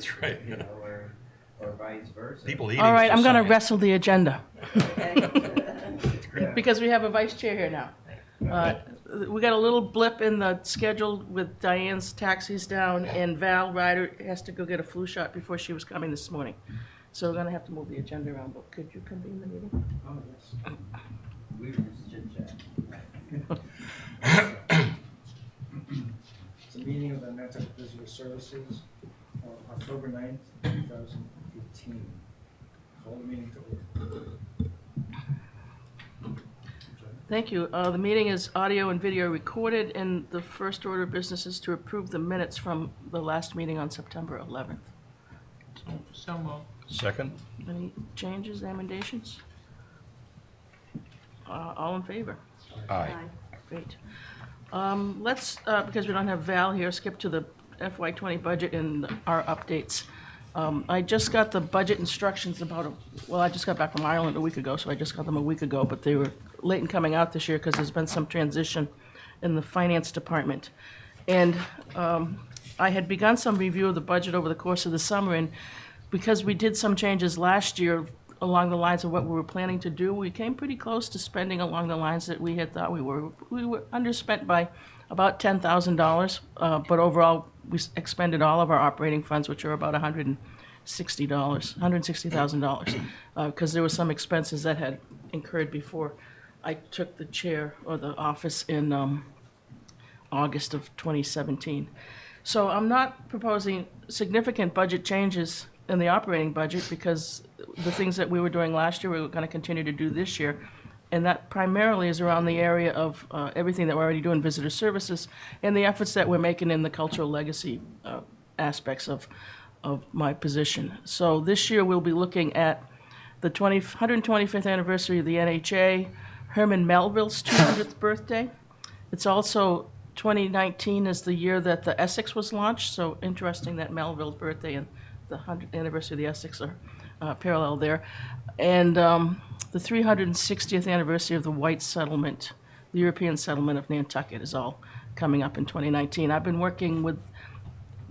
That's right. You know, or vice versa. People eating. All right, I'm going to science. wrestle the agenda Yeah. because we have a vice chair here now. We got a little blip in the schedule with Diane's taxis down, and Val Ryder has to go get a flu shot before she was coming this morning. So we're going to have to move the agenda around, but could you convene the meeting? Oh, yes. We were just chit chat. It's a meeting of the Nantucket Visitor Services on October 9th, 2015. Call the meeting to order. Thank you. The meeting is audio and video recorded, and the first order of business is to approve the minutes from the last meeting on September 11th. So moved. Second. Any changes, emendations? All in favor? Aye. Great. Let's, because we don't have Val here, skip to the FY20 budget and our updates. I just got the budget instructions I just got back from Ireland a week ago, so I just got them a week ago, but they were late in coming out this year because there's been some transition in the finance department. And I had begun some review of the budget over the course of the summer, and because we did some changes last year along the lines of what we were planning to do, we came pretty close to spending along the lines that we had thought we were. We were underspent by about $10,000, but overall we expended all of our operating funds, which are about $160,000, because there were some expenses that had incurred before I took the chair or the office in August of 2017. So I'm not proposing significant budget changes in the operating budget because the things that we were doing last year, we were going to continue to do this year. And that primarily is around the area of everything that we're already doing, visitor services, and the efforts that we're making in the cultural legacy aspects of my position. So this year we'll be looking at the 125th anniversary of the NHA, Herman Melville's 200th birthday. It's also 2019 is the year that the Essex was launched, so interesting that Melville's birthday and the 100th anniversary of the Essex are parallel there. And the 360th anniversary of the White Settlement, the European settlement of Nantucket, is all coming up in 2019. I've been working with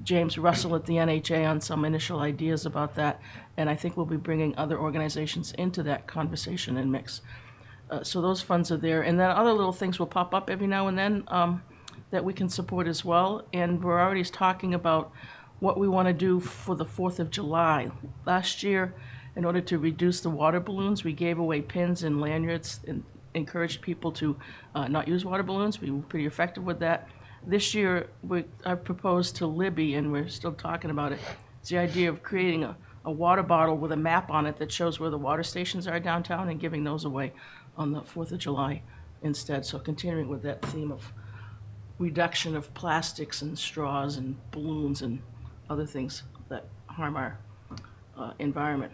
James Russell at the NHA on some initial ideas about that, and I think we'll be bringing other organizations into that conversation and mix. So those funds are there, and then other little things will pop up every now and then that we can support as well. And we're already talking about what we want to do for the 4th of July. Last year, in order to reduce the water balloons, we gave away pins and lanyards and encouraged people to not use water balloons. We were pretty effective with that. This year, I've proposed to Libby, and we're still talking about it, it's the idea of creating a water bottle with a map on it that shows where the water stations are downtown and giving those away on the 4th of July instead. So continuing with that theme of reduction of plastics and straws and balloons and other things that harm our environment.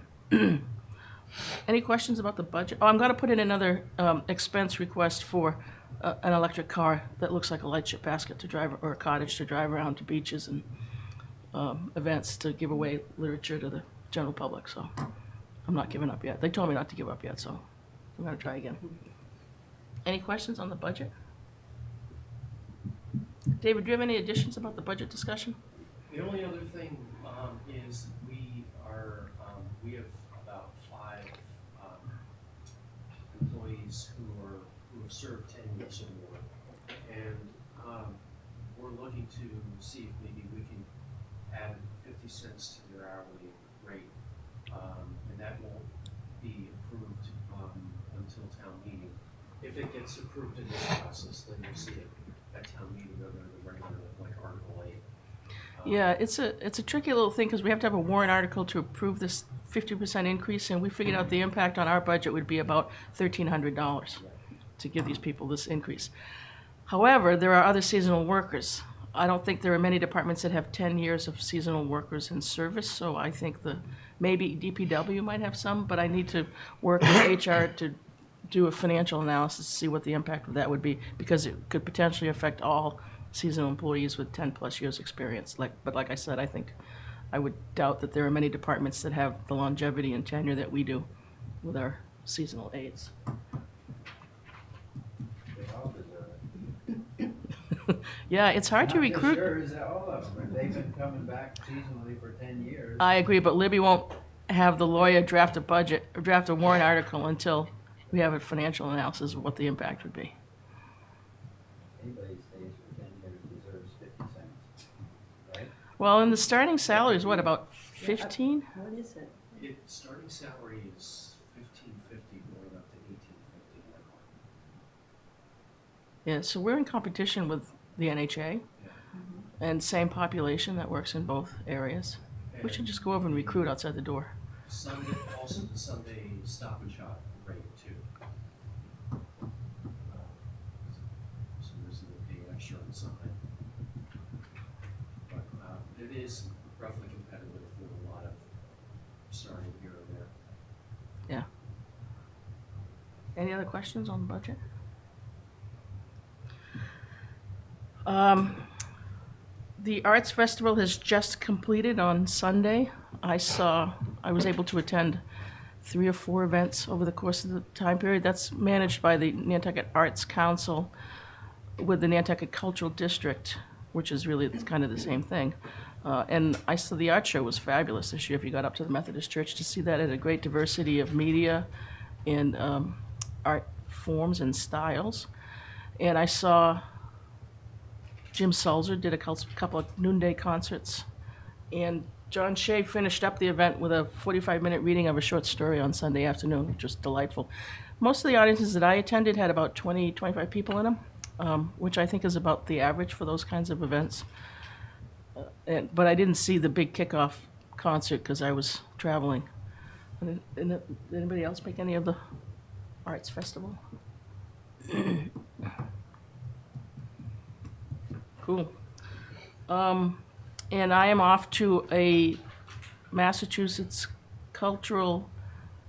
Any questions about the budget? Oh, I'm going to put in another expense request for an electric car that looks like a lightship basket to drive, or a cottage to drive around to beaches and events to give away literature to the general public. So I'm not giving up yet. They told me not to give up yet, so I'm going to try again. Any questions on the budget? David, do you have any additions about the budget discussion? The only other thing is we have about 5 employees who have served 10 years or more, and we're looking to see if maybe we can add 50 cents to their hourly rate, and that won't be approved until town meeting. If it gets approved in this process, then you'll see it at town meeting under the regular, like Article 8. Yeah, it's a tricky little thing because we have to have a warrant article to approve this 50% increase, and we figured out the impact on our budget would be about $1,300 to give these people this increase. However, there are other seasonal workers. I don't think there are many departments that have 10 years of seasonal workers in service, so I think maybe DPW might have some, but I need to work with HR to do a financial analysis to see what the impact of that would be, because it could potentially affect all seasonal employees with 10 plus years experience. But like I said, I would doubt that there are many departments that have the longevity and tenure that we do with our seasonal aides. They all deserve it. Yeah, it's hard to Not just recruit. yours, all of them. If they've been coming back seasonally for 10 years. I agree, but Libby won't have the lawyer draft a budget, or draft a warrant article until we have a financial analysis of what the impact would be. Anybody who stays for 10 years deserves 50 cents, right? Well, and the starting salary is what, about 15? What is it? Starting salary is $15.50 going up to $18.50 an hour. Yeah, so we're in competition with the NHA, Yeah. and same population that works in both areas. We should just go over and recruit outside the door. Sunday, also the Sunday Stop and Shop rate too. So there's a pay extra on Sunday. But it is roughly competitive with a lot of starting here and there. Yeah. Any other questions on the budget? The Arts Festival has just completed on Sunday. I was able to attend 3 or 4 events over the course of the time period. That's managed by the Nantucket Arts Council with the Nantucket Cultural District, which is really kind of the same thing. And I saw the art show was fabulous this year. If you got up to the Methodist Church to see that, it had a great diversity of media and art forms and styles. And I saw Jim Sulzer did a couple of noonday concerts. And John Shea finished up the event with a 45-minute reading of a short story on Sunday afternoon, which was delightful. Most of the audiences that I attended had about 20, 25 people in them, which I think is about the average for those kinds of events. But I didn't see the big kickoff concert because I was traveling. Did anybody else make any of the arts festival? Cool. And I am off to a Massachusetts Cultural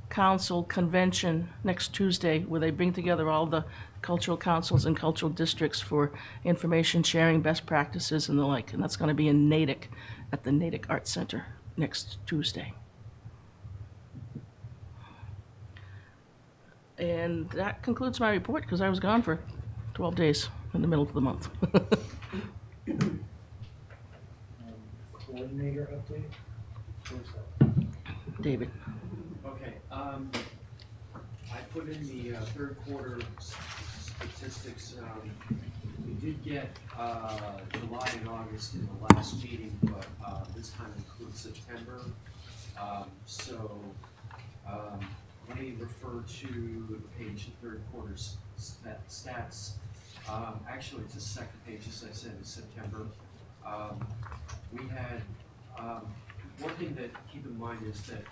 Council convention next Tuesday where they bring together all the cultural councils and cultural districts for information sharing, best practices, and the like. And that's going to be in Natick at the Natick Arts Center next Tuesday. And that concludes my report because I was gone for 12 days in the middle of the month. Coordinator update? Who's that? David. Okay, I put in the third quarter statistics. We did get July and August in the last meeting, but this time includes September. So let me refer to the page, the third quarter stats. Actually, it's the second page, as I said, in September. We had, one thing that keep in mind is that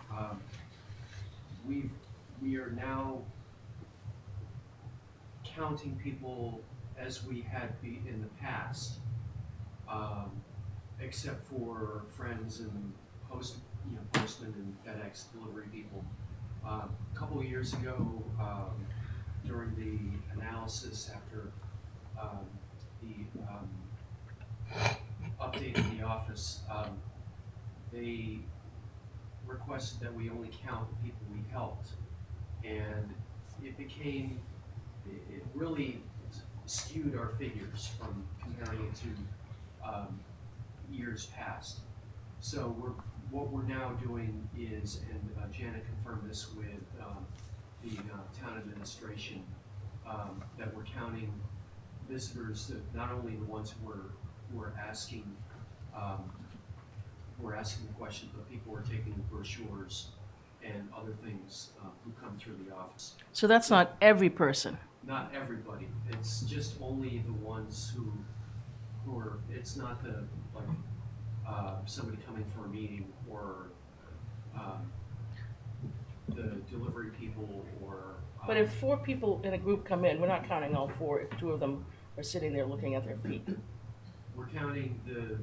we are now counting people as we had in the past, except for friends and postmen and FedEx delivery people. A couple of years ago, during the analysis after the update of the office, they requested that we only count the people we helped, and it really skewed our figures from comparing it to years past. So what we're now doing is, and Janet confirmed this with the town administration, that we're counting visitors, that not only the ones who are asking the questions, but people who are taking brochures and other things who come through the office. So that's not every person. Not everybody. It's just only the ones who are. It's not the somebody coming for a meeting or the delivery people or. But if 4 people in a group come in, we're not counting all 4 if 2 of them are sitting there looking at their feet. We're counting the.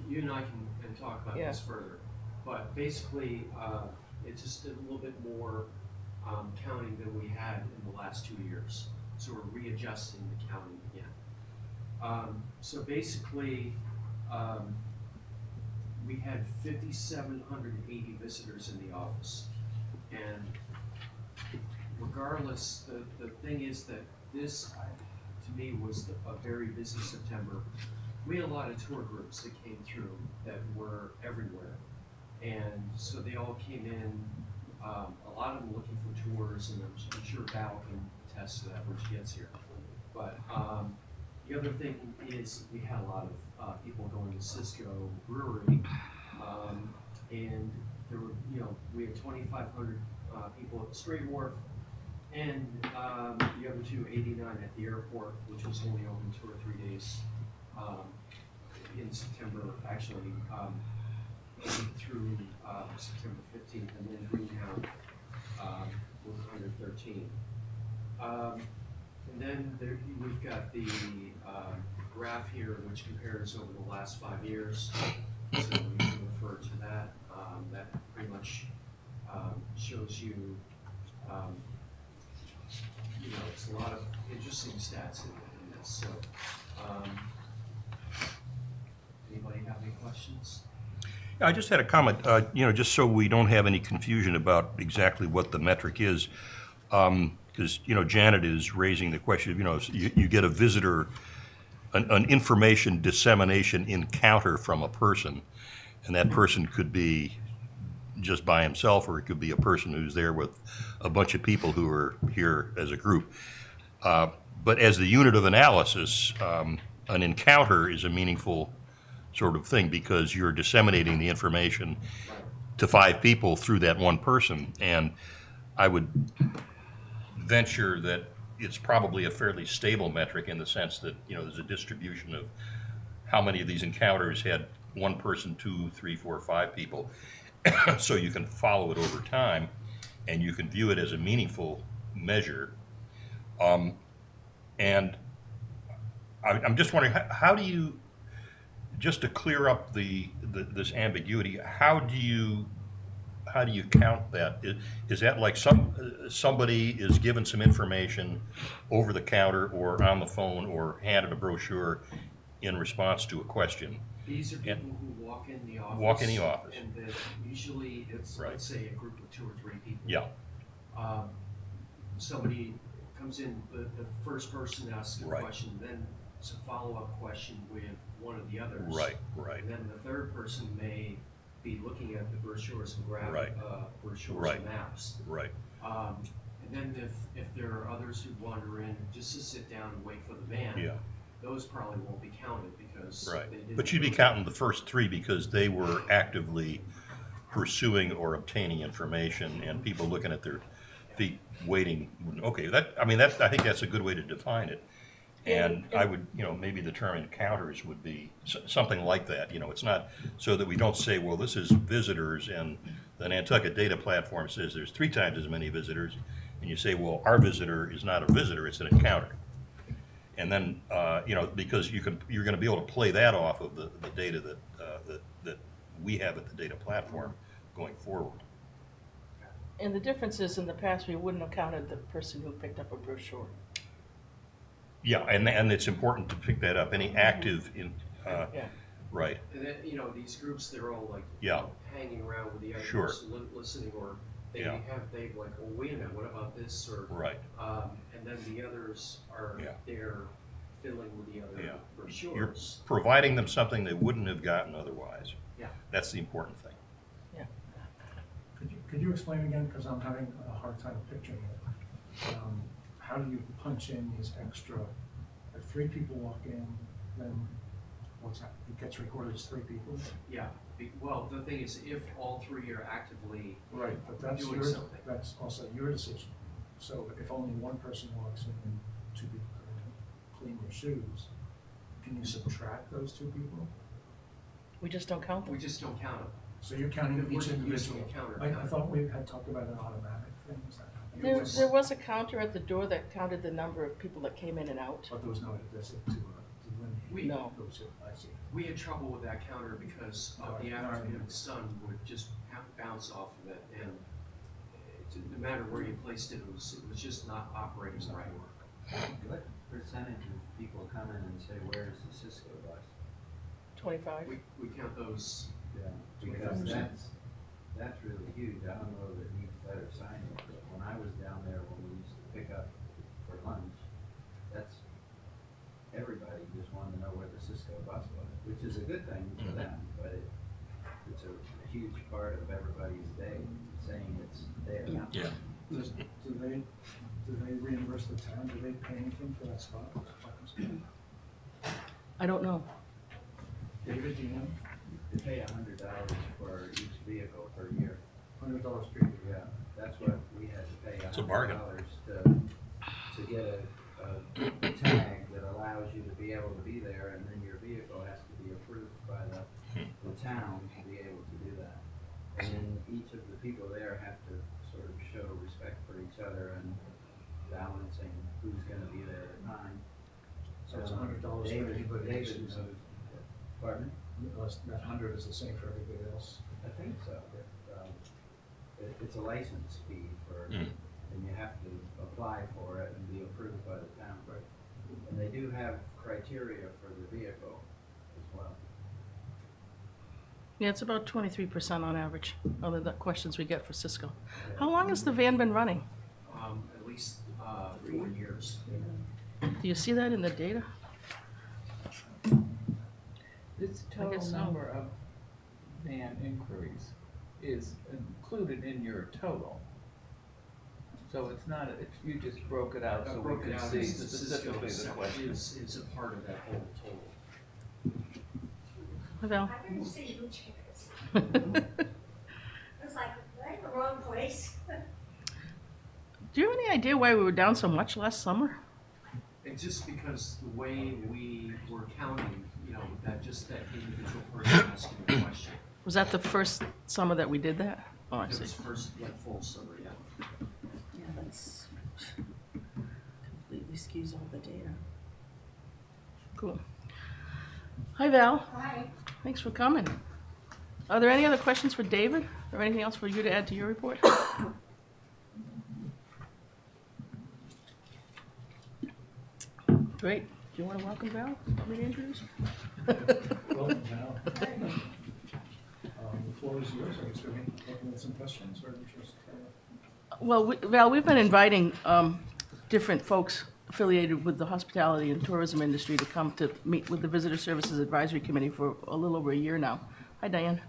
You and I can talk about this further, but basically it's just a little bit more counting than we had in the last 2 years. So we're readjusting the counting again. So basically, we had 5,780 visitors in the office, and regardless, the thing is that this, to me was a very busy September. We had a lot of tour groups that came through that were everywhere. And so they all came in, a lot of them looking for tours, and I'm sure Val can attest to that when she gets here. But the other thing is we had a lot of people going to Cisco Brewery, and there were, we had 2,500 people at the Strait Wharf, and the other 289 at the airport, which was only open 2 or 3 days in September, actually, through September 15th, and then Greenhound was 113. And then we've got the graph here, which compares over the last 5 years. So we can refer to that. That pretty much shows you, it's a lot of interesting stats in this. So, anybody have any questions? I just had a comment, just so we don't have any confusion about exactly what the metric is. Because, Janet is raising the question of, you get a visitor, an information dissemination encounter from a person, and that person could be just by himself, or it could be a person who's there with a bunch of people who are here as a group. But as the unit of analysis, an encounter is a meaningful sort of thing because you're disseminating the information to 5 people through that one person. And I would venture that it's probably a fairly stable metric in the sense that, there's a distribution of how many of these encounters had one person, 2, 3, 4, 5 people. So you can follow it over time and you can view it as a meaningful measure. And I'm just wondering, how do you, just to clear up this ambiguity, how do you count that? Is that like somebody is given some information over the counter or on the phone or handed a brochure in response to a question? These are people who walk in the office. Walk in the office. And that usually it's, Right. let's say, a group of 2 or 3 people. Yeah, Somebody comes in, the first person asks a Right. question, then it's a follow-up question with one of the others. right. And then the third person may be looking at the brochures and grab Right. brochures Right. and maps. Right, And then if there are others who wander in just to sit down and wait for the van, yeah, those probably won't be counted because right. they didn't. But you'd be counting the first 3 because they were actively pursuing or obtaining information and people looking at their feet waiting. Okay, I think that's a good way to define it. And I would, maybe the term encounters would be something like that. It's not so that we don't say, well, this is visitors and the Nantucket data platform says there's 3 times as many visitors. And you say, well, our visitor is not a visitor, it's an encounter. And then, because you're going to be able to play that off of the data that we have at the data platform going forward. And the difference is, in the past, we wouldn't have counted the person who picked up a brochure. Yeah, and it's important to pick that up. Any active in, Yeah. right, And then, these groups, they're all like, Yeah. hanging around with the other Sure. person, listening, or they Yeah. like, well, wait a minute, what about this, or, right. and then the others are Yeah. there fiddling with the other Yeah. You're brochures. providing them something they wouldn't have gotten otherwise. Yeah. That's the important thing. Could you explain again, because I'm having a hard time picturing it. How do you punch in these extra, if 3 people walk in, then what's that, it gets recorded as 3 people? Yeah, well, the thing is, if all 3 are actively, Right, but Doing something. that's also your decision. So if only one person walks in and 2 people come in, clean their shoes, can you subtract those 2 people? We just don't count we them. just don't count them. So you're counting We're each individual? using a counter I count. thought we had talked about an automatic thing, is that? There was a counter at the door that counted the number of people that came in and out. But there was no, that's it, to We- eliminate No. those 2, I see. We had trouble with that counter because of the Right. afternoon sun would just bounce off of it, and no matter where you placed it, it was just not operating It's not right. gonna work. What percentage of people come in and say, where's the Cisco bus? 25. We count those. Yeah, because that's really huge. I don't know that it needs better signage, but when I was down there, when we used to pick up for lunch, that's which is a good thing for them, but it's a huge part of everybody's day, saying it's there. Yeah. Yeah. Do they reimburse the town? Do they pay anything for that spot? I don't know. David, do you know? They pay $100 for each vehicle per year. $100 per year. Yeah, that's what we had to pay It's a bargain. $100 to get a tag that allows you to be able to be there, and then your vehicle has to be approved by the town to be able to do that. And then each of the people there have to sort of show respect for each other and balancing who's gonna be there at the time. So it's $100 for David- anybody else David using knows- Pardon? That 100 is the same for everybody else. I think so. It's a license fee for, Mm. and you have to apply for it and be approved by the town. And they do have criteria for the vehicle as well. Yeah, it's about 23% on average, other than the questions we get for Cisco. How long has the van been running? At least, 4 years. Do you see that in the data? This I total guess so. number of van inquiries is included in your total. So it's not, you just broke it out so we Broken could out see as the Cisco specifically the set questions. is a part of that whole total. Hi, Val. I didn't see you chairs. I was like, am I in the wrong place? Do you have any idea why we were down so much last summer? It's just because the way we were counting, you know, that individual person asking the question. Was that the first summer that we did that? Oh, I It see. was first, full summer, yeah. Yeah, that's completely skews all the data. Cool. Hi, Val. Hi. Thanks for coming. Are there any other questions for David or anything else for you to add to your report? Great. Do you want to welcome Val? Want me to introduce her? Welcome, Val. The floor is yours. Are you still looking at some questions or just? Well, Val, we've been inviting different folks affiliated with the hospitality and tourism industry to come to meet with the Visitor Services Advisory Committee for a little over a year now. Hi, Diane.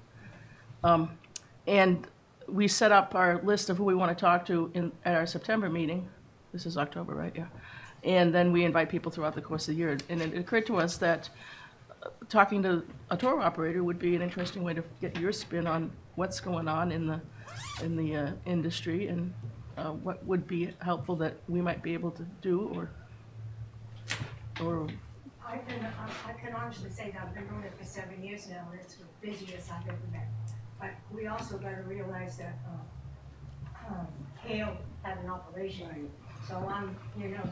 And we set up our list of who we want to talk to at our September meeting. This is October, right? Yeah. And then we invite people throughout the course of the year. And it occurred to us that talking to a tour operator would be an interesting way to get your spin on what's going on in the industry and what would be helpful that we might be able to do or I can honestly say that I've been doing it for 7 years now, and it's the busiest I've ever been. But we also gotta realize that, Hale had an operation, so I'm,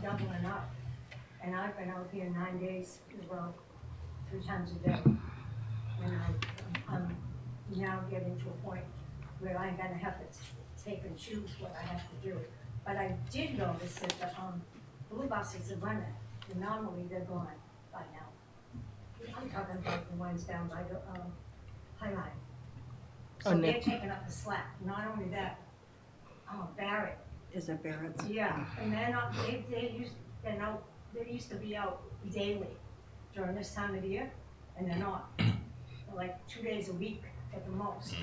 doubling up. And I've been out here 9 days as well, 3 times a day. And I'm now getting to a point where I'm gonna have to take and choose what I have to do. But I did notice that the, blue buses are running, and normally they're gone by now. I'm talking about the ones down by the, High Line. Oh, So Nick. they're taking up the slack, not only that, Barrett, Is it Barrett's? yeah, and they're not, they used to be out daily during this time of the year, and they're not. They're like 2 days a week at the most.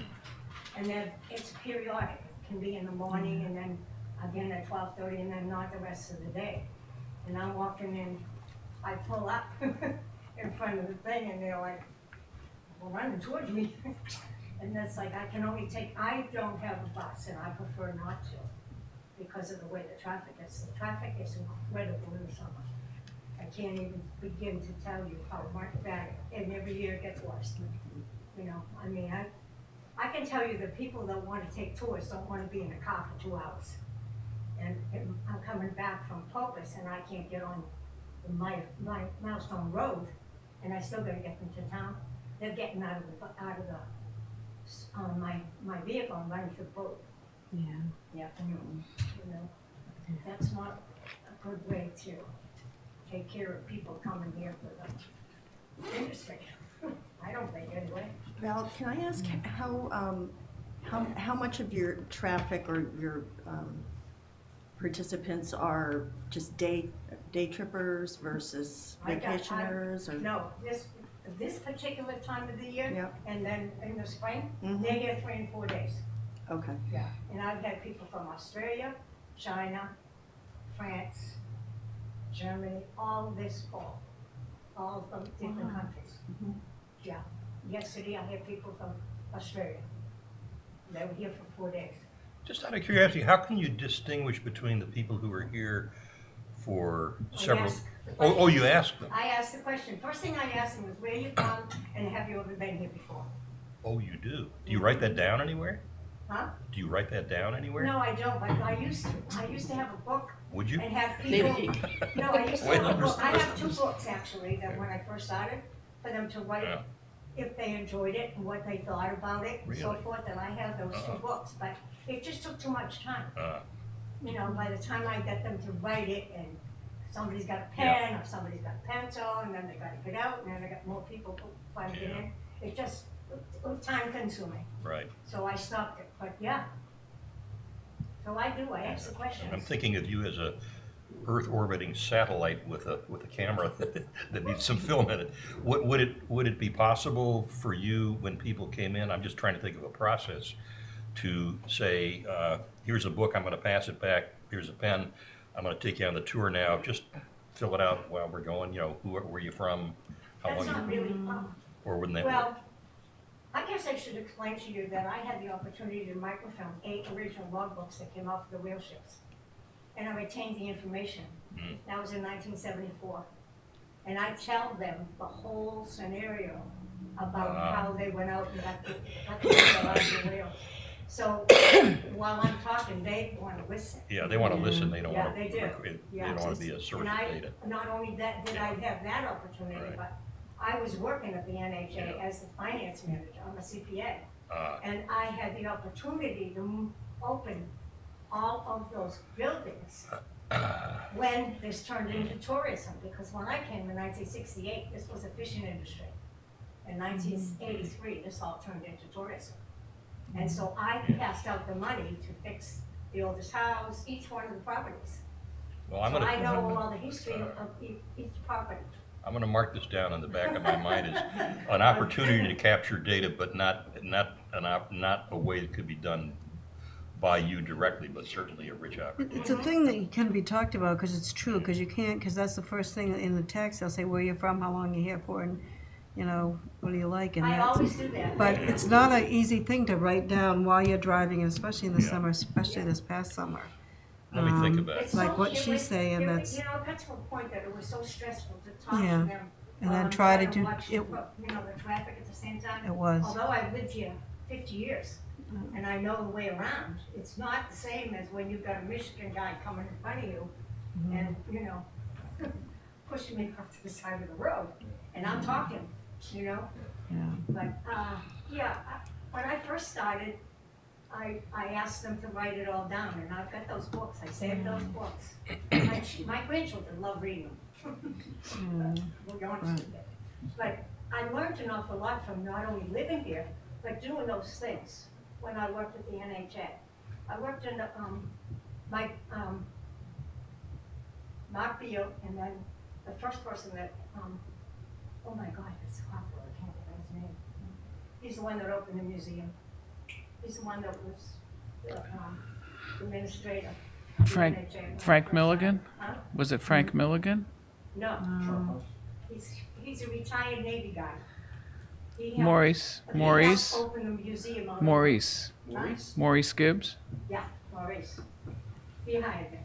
And then it's periodic, it can be in the morning and then again at 12:30 and then not the rest of the day. And I'm walking in, I pull up in front of the thing and they're like, well, running towards me. And that's like, I don't have a bus and I prefer not to because of the way the traffic is. The traffic is incredible in the summer. I can't even begin to tell you how much bad, and every year it gets worse. I can tell you the people that want to take tours don't want to be in a car for 2 hours. And I'm coming back from Pocus and I can't get on my Milestone Road, and I still gotta get them to town. They're getting out of my vehicle and running for the boat Yeah. in the afternoon, That's not a good way to take care of people coming here for the industry. I don't think anyway. Val, can I ask how much of your traffic or your participants are just day trippers versus vacationers or? No, this particular time of the year, Yep. and then in the spring, Mhm. they're here 3 and 4 days. Okay. Yeah, and I've had people from Australia, China, France, Germany, all this fall, all from different Wow. countries. Mhm. Yeah, yesterday I had people from Australia. They were here for 4 days. Just out of curiosity, how can you distinguish between the people who are here for several? ask the Oh, you questions. ask them. I asked the question, first thing I asked them was, where you from, and have you ever been here before? Oh, you do. Do you write that down anywhere? Huh? Do you write that down anywhere? No, I don't, but I used to. I used to have a book Would you? and have Data people. geek. No, I used to Wait, have a numbers. book. I have 2 books actually, that when I first started, for them to write Yeah. if they enjoyed it and what they thought about it and so Really? forth, and I have those 2 books, but it just took too much time. Uh, You know, by the time I get them to write it, and somebody's got a pen, or somebody's got a pencil, and then they gotta get out, and then I got more people trying to get in. It just, it was time consuming, right. so I stopped it, but yeah. So I do, I ask the questions. I'm thinking of you as a Earth orbiting satellite with a camera that needs some film in it. Would it be possible for you when people came in? I'm just trying to think of a process to say, here's a book, I'm going to pass it back. Here's a pen, I'm going to take you on the tour now. Just fill it out while we're going. You know, where are you from? How That's long? not really, Or wouldn't that well, work? I guess I should explain to you that I had the opportunity to microfilm 8 original logbooks that came off the whale ships. And I retained the information. That was in 1974. And I tell them the whole scenario about how they went out and got the whale out of the whale. So while I'm talking, they want to listen. Yeah, they want to listen. They don't Yeah, want to. they do. They Yeah, don't want to be a source and of I, data. not only that, did I have that opportunity, Right. but I was working at the NHA Yeah. as the finance manager. I'm a CPA. Uh, And I had the opportunity to open all of those buildings when this turned into tourism, because when I came in 1968, this was a fishing industry. In 1983, this all turned into tourism. And so I passed out the money to fix the oldest house, each one of the properties. well, I'm So gonna. I know all the history of each property. I'm going to mark this down in the back of my mind as an opportunity to capture data, but not a way that could be done by you directly, but certainly a rich opportunity. It's a thing that can be talked about because it's true, because you can't, because that's the first thing in the text. They'll say where you're from, how long you're here for, and, you know, what do you like, and I that's. always do that. But it's not an easy thing to write down while you're driving, especially in the Yeah. summer, especially this past summer. Let me think about it. It's Like so- what it she's was- saying, it was- that's- You know, it got to a point that it was so stressful to talk Yeah. to them. And then while I'm try to trying do- watch, it- you know, the traffic at the same time. It was. Although I've lived here 50 years, and I know the way around, it's not the same as when you've got a Michigan guy coming in front of you and, you know, pushing me off to the side of the road, and I'm talking, you know? Yeah. But, when I first started, I asked them to write it all down, and I've got those books, I saved those books. My grandchildren love reading them. We'll be honest with you. But I learned an awful lot from not only living here, but doing those things when I worked at the NHA. I worked in the, Mark Beal, and then the first person that, oh my God, it's awful, I can't think of his name. He's the one that opened the museum. He's the one that was the administrator. of the Frank- NHA when I Frank first Milligan? started. Huh? Was it Frank Milligan? No, he's a retired Navy guy. He helped- Maurice, he helped Maurice, open the museum on. Maurice, Maurice? Maurice Gibbs? Yeah, Maurice. He hired him.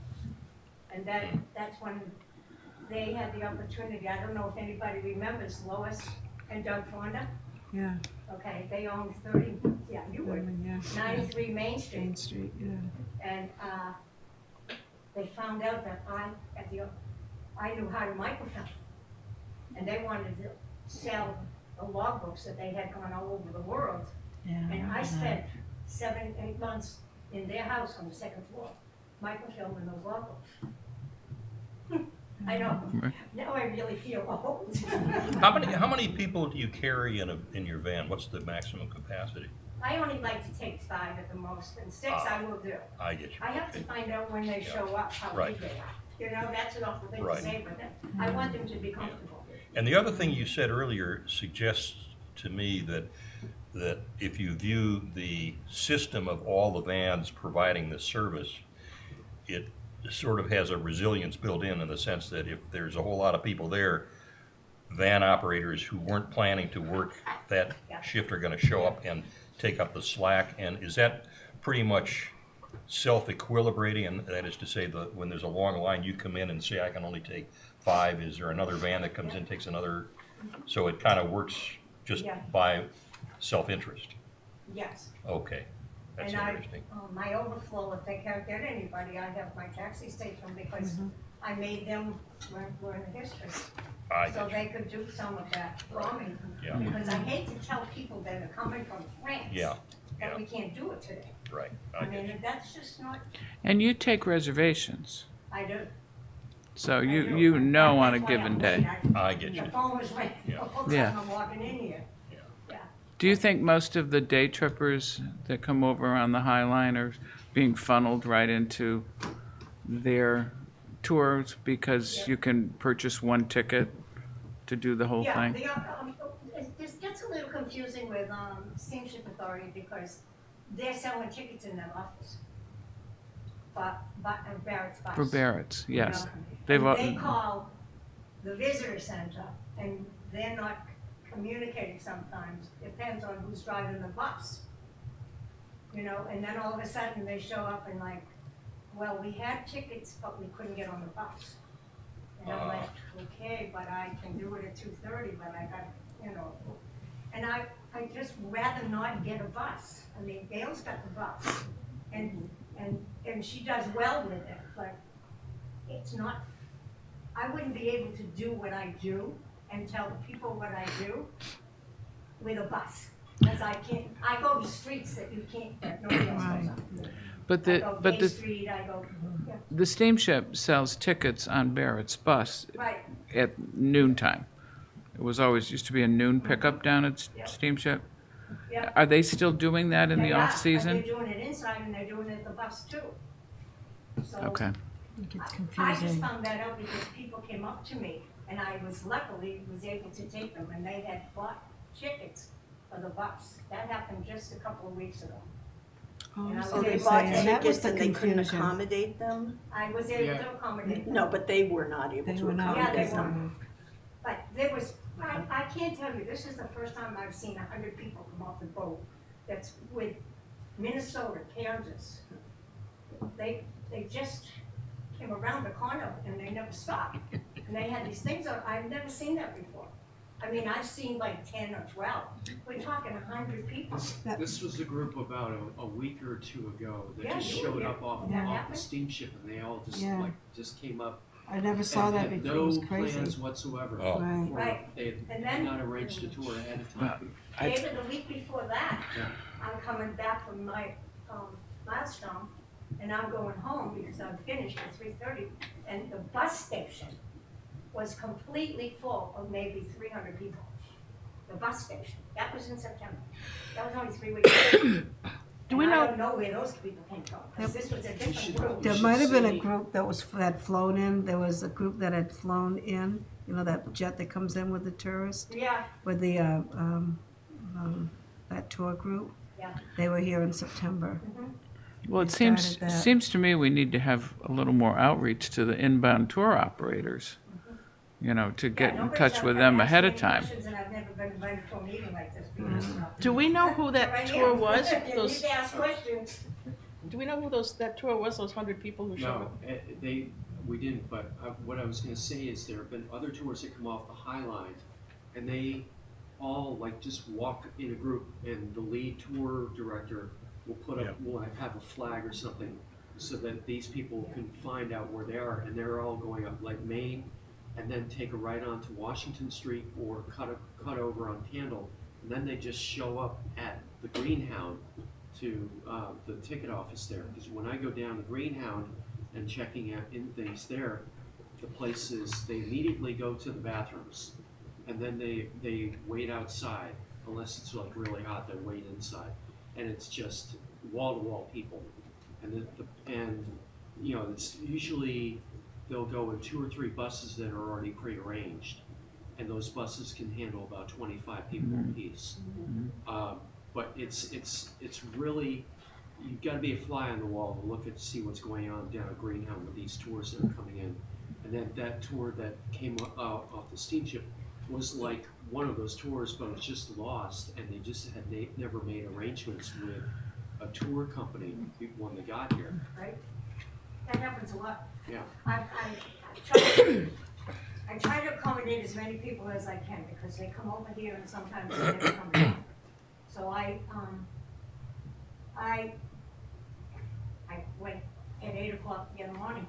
And that's when they had the opportunity, I don't know if anybody remembers Lois and Doug Fonda. Yeah. Okay, they owned 30, yeah, you would, Yeah. 93 Main Street. Main Street, yeah. And they found out that I knew how to microfilm. And they wanted to sell the logbooks that they had gone all over the world. Yeah. And I remember spent 7, 8 months in their house on the second floor, microfilming those logbooks. I know, now I really feel old. How many people do you carry in your van? What's the maximum capacity? I only like to take 5 at the most, and 6 I will do. I get you. I have to Okay. find out when they show up, how Right. big they are. You know, that's an awful thing to Right. say, but I want them to be comfortable. And the other thing you said earlier suggests to me that if you view the system of all the vans providing this service, it sort of has a resilience built in the sense that if there's a whole lot of people there, van operators who weren't planning to work that shift are gonna show up and take up the slack. And is that pretty much self-equilibrating? And that is to say, that when there's a long line, you come in and say, I can only take 5. Is there another van that comes in, takes another? So it kind of works just Yeah. by self-interest. Yes. Okay, that's And interesting. my overflow, if they can't get anybody, I have my taxi station because I made them learn the history. I So get you. they could do some of that for me. Yeah. Because I hate to tell people that are coming from France. Yeah, That yeah. we can't do it today. Right, I I get you. mean, that's just not, And you take reservations, I do. so I you do. you know on a That's why given I'm day. late. I get you. The phone was ringing the Yeah. whole Yeah. time I'm walking in here. Yeah. Yeah. Do you think most of the day trippers that come over on the High Line are being funneled right into their tours because Yeah. you can purchase one ticket to do the whole Yeah, thing? this gets a little confusing with, Steamship Authority because they're selling tickets in their office. But Barrett's bus. For Barrett's, you yes. know. They've And al- they call the visitor center and they're not communicating sometimes, depends on who's driving the bus. You know, and then all of a sudden they show up and like, well, we had tickets, but we couldn't get on the bus. And I'm like, okay, but I can do it at 2:30, but I got, you know. And I just rather not get a bus. I mean, Gail's got the bus and she does well with it, but it's not, I wouldn't be able to do what I do and tell the people what I do with a bus. Cause I can't, I go to streets that you can't, that nobody else goes on. But I the go but Gay the Street, I go, yeah, the steamship sells tickets on Barrett's bus right, at noontime. It was always used to be a noon pickup down at Yep. Steamship. yeah. Are they still doing that in They the are, off but season? they're doing it inside and they're doing it at the bus too. So Okay. It gets I just confusing. found that out because people came up to me and I was luckily was able to take them and they had bought tickets for the bus. That happened just a couple of weeks ago. Oh, And I so was So they able bought to- and that was tickets the and they couldn't confusion. accommodate them? I was able Yeah. to accommodate them. No, but they were not able They to were not. Yeah, they accommodate them. were. But there was, I can't tell you, this is the first time I've seen 100 people come off the boat that's with Minnesota, Kansas. They just came around the corner and they never stopped. And they had these things on, I've never seen that before. I mean, I've seen like 10 or 12. We're talking 100 people. This was a group about a week or two ago that Yeah, just you were showed there. up off That the happened? steamship and they all just Yeah. just came up. I never saw and that had before. It was No crazy. plans whatsoever. Oh. Right. Or Right. They And had then- not arranged a tour ahead of time. David, the week before that, Yeah. I'm coming back from my milestone, and I'm going home because I'm finished at 3:30, and the bus station was completely full of maybe 300 people. The bus station, that was in September. That was only 3 weeks ago. Do we And I know- don't know where those people came from, because this was a different group. There should might have been a see- group that had flown in. There was a group that had flown in. You know, that jet that comes in with the tourists, Yeah, with the, that tour group. yeah. They were here in September. Well, it They seems started that. seems to me we need to have a little more outreach to the inbound tour operators. You know, to get Yeah, in nobody's touch ever with them asked ahead me of any time. questions, and I've never been invited to a meeting like this because, Do we know who that Right tour here. was? You need Those, to ask questions. do we know who that tour was, those 100 people who showed No, up? we didn't, but what I was gonna say is there have been other tours that come off the High Line, and they all like just walk in a group, and the lead tour director will put up, will have a flag or something, so that these people can find out where they are, and they're all going up like Main, and then take a right onto Washington Street, or cut over on Candle, and then they just show up at the Greenhound to the ticket office there, because when I go down the Greenhound and checking out in things there, the places, they immediately go to the bathrooms, and then they wait outside, unless it's like really hot, they wait inside, and it's just wall to wall people, and and you know, it's usually they'll go in 2 or 3 buses that are already prearranged, and those buses can handle about 25 people apiece. But it's really, you've got to be a fly on the wall to look at, see what's going on down at Greenhound with these tours that are coming in. And then that tour that came off the steamship was like one of those tours, but it was just lost, and they just had never made arrangements with a tour company when they got here. Right? That happens a lot. Yeah. I try to accommodate as many people as I can, because they come over here and sometimes they never come down. So I went at 8 o'clock the other morning,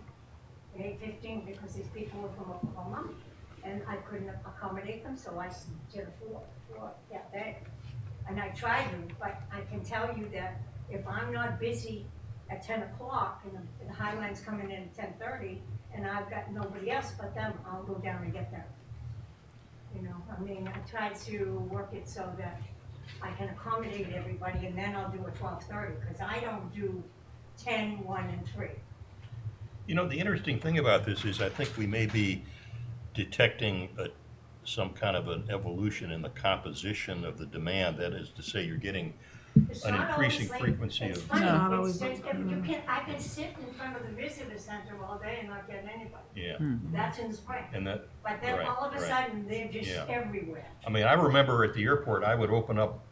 at 8:15, because these people were from Oklahoma, and I couldn't accommodate them, so I did a four that day. And I tried to, but I can tell you that if I'm not busy at 10 o'clock and the Highline's coming in at 10:30, and I've got nobody else but them, I'll go down and get them. You know, I mean, I try to work it so that I can accommodate everybody, and then I'll do a 12:30, because I don't do 10, 1, and 3. You know, the interesting thing about this is I think we may be detecting some kind of an evolution in the composition of the demand. That is to say, you're getting It's an not increasing always like- frequency it's of. funny. Not It's always just- like- you can, I can sit in front of the visitor center all day and not get anybody. Yeah, That's in the spring. and that, But then right, all of a right. sudden, they're just Yeah. everywhere. I mean, I remember at the airport, I would open up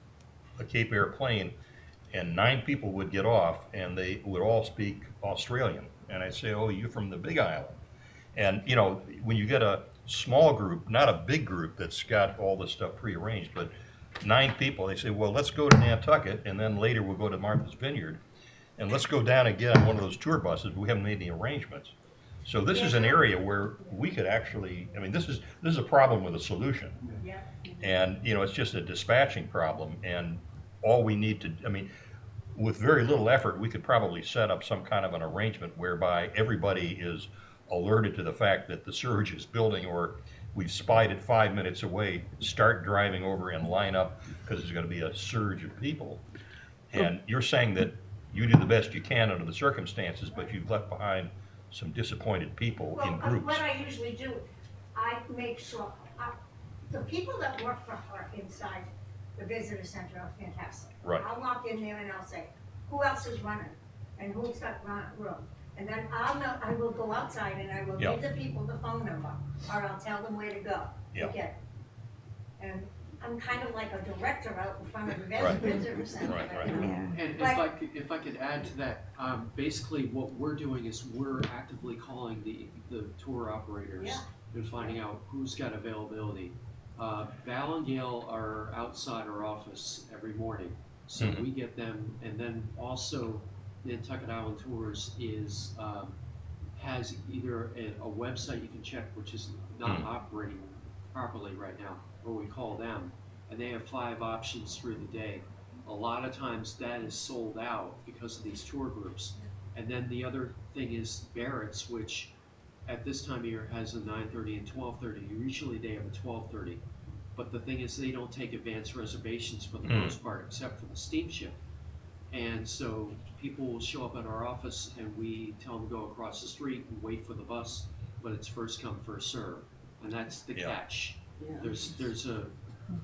a Cape Air plane and 9 people would get off and they would all speak Australian. And I'd say, oh, you're from the Big Island. And, you know, when you get a small group, not a big group that's got all this stuff prearranged, but 9 people, they say, well, let's go to Nantucket, and then later we'll go to Martha's Vineyard, and let's go down and get on one of those tour buses, but we haven't made any arrangements. So this is an area where we could actually, I mean, this is a problem with a solution. Yeah. And, you know, it's just a dispatching problem, and all we need to, I mean, with very little effort, we could probably set up some kind of an arrangement whereby everybody is alerted to the fact that the surge is building, or we've spied it 5 minutes away, start driving over and line up, because there's gonna be a surge of people. And you're saying that you do the best you can under the circumstances, but you've left behind some disappointed people in Well, groups. what I usually do, I make sure, the people that work for her inside the visitor center are fantastic. Right. I'll walk in there and I'll say, who else is running? And who's got room? And then I will go outside and I will Yeah. give the people the phone number, or I'll tell them where to go Yeah. to get it. And I'm kind of like a director out in front of the Right. visitor center. Right, right. you know? Yeah. And But- if I could add to that, basically what we're doing is we're actively calling the tour operators Yeah. and finding out who's got availability. Val and Gail are outside our office every morning, so Mhm. we get them, and then also Nantucket Island Tours has either a website you can check, which is not Mhm. operating properly right now, or we call them, and they have 5 options through the day. A lot of times that is sold out because of these tour groups. And then the other thing is Barrett's, which at this time of year has a 9:30 and 12:30. Usually they have a 12:30. But the thing is, they don't take advance reservations for the most part, except for the steamship. And so people will show up at our office and we tell them to go across the street and wait for the bus, but it's first come, first serve. And that's the Yeah. catch. There's a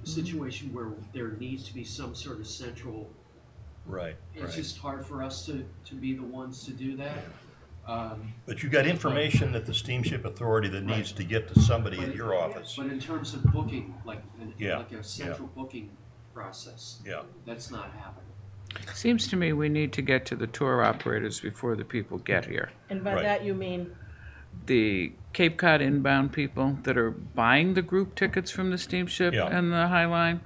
situation where there needs to be some sort of central, Right, it's right. just hard for us to be the ones to do that. But you got information at the steamship authority that needs to get to somebody at your office. But in terms of booking, like Yeah, a central booking process, Yeah, that's not happening. Seems to me we need to get to the tour operators before the people get here. And by Right. that you mean, The Cape Cod inbound people that are buying the group tickets from the steamship Yeah. and the High Line.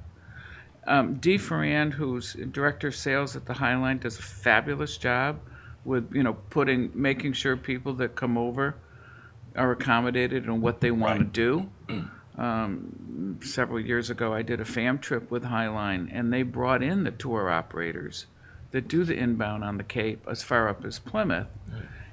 Dee Ferrand, who's director of sales at the High Line, does a fabulous job with, making sure people that come over are accommodated in what they want to do. Several years ago, I did a fam trip with High Line, and they brought in the tour operators that do the inbound on the Cape as far up as Plymouth.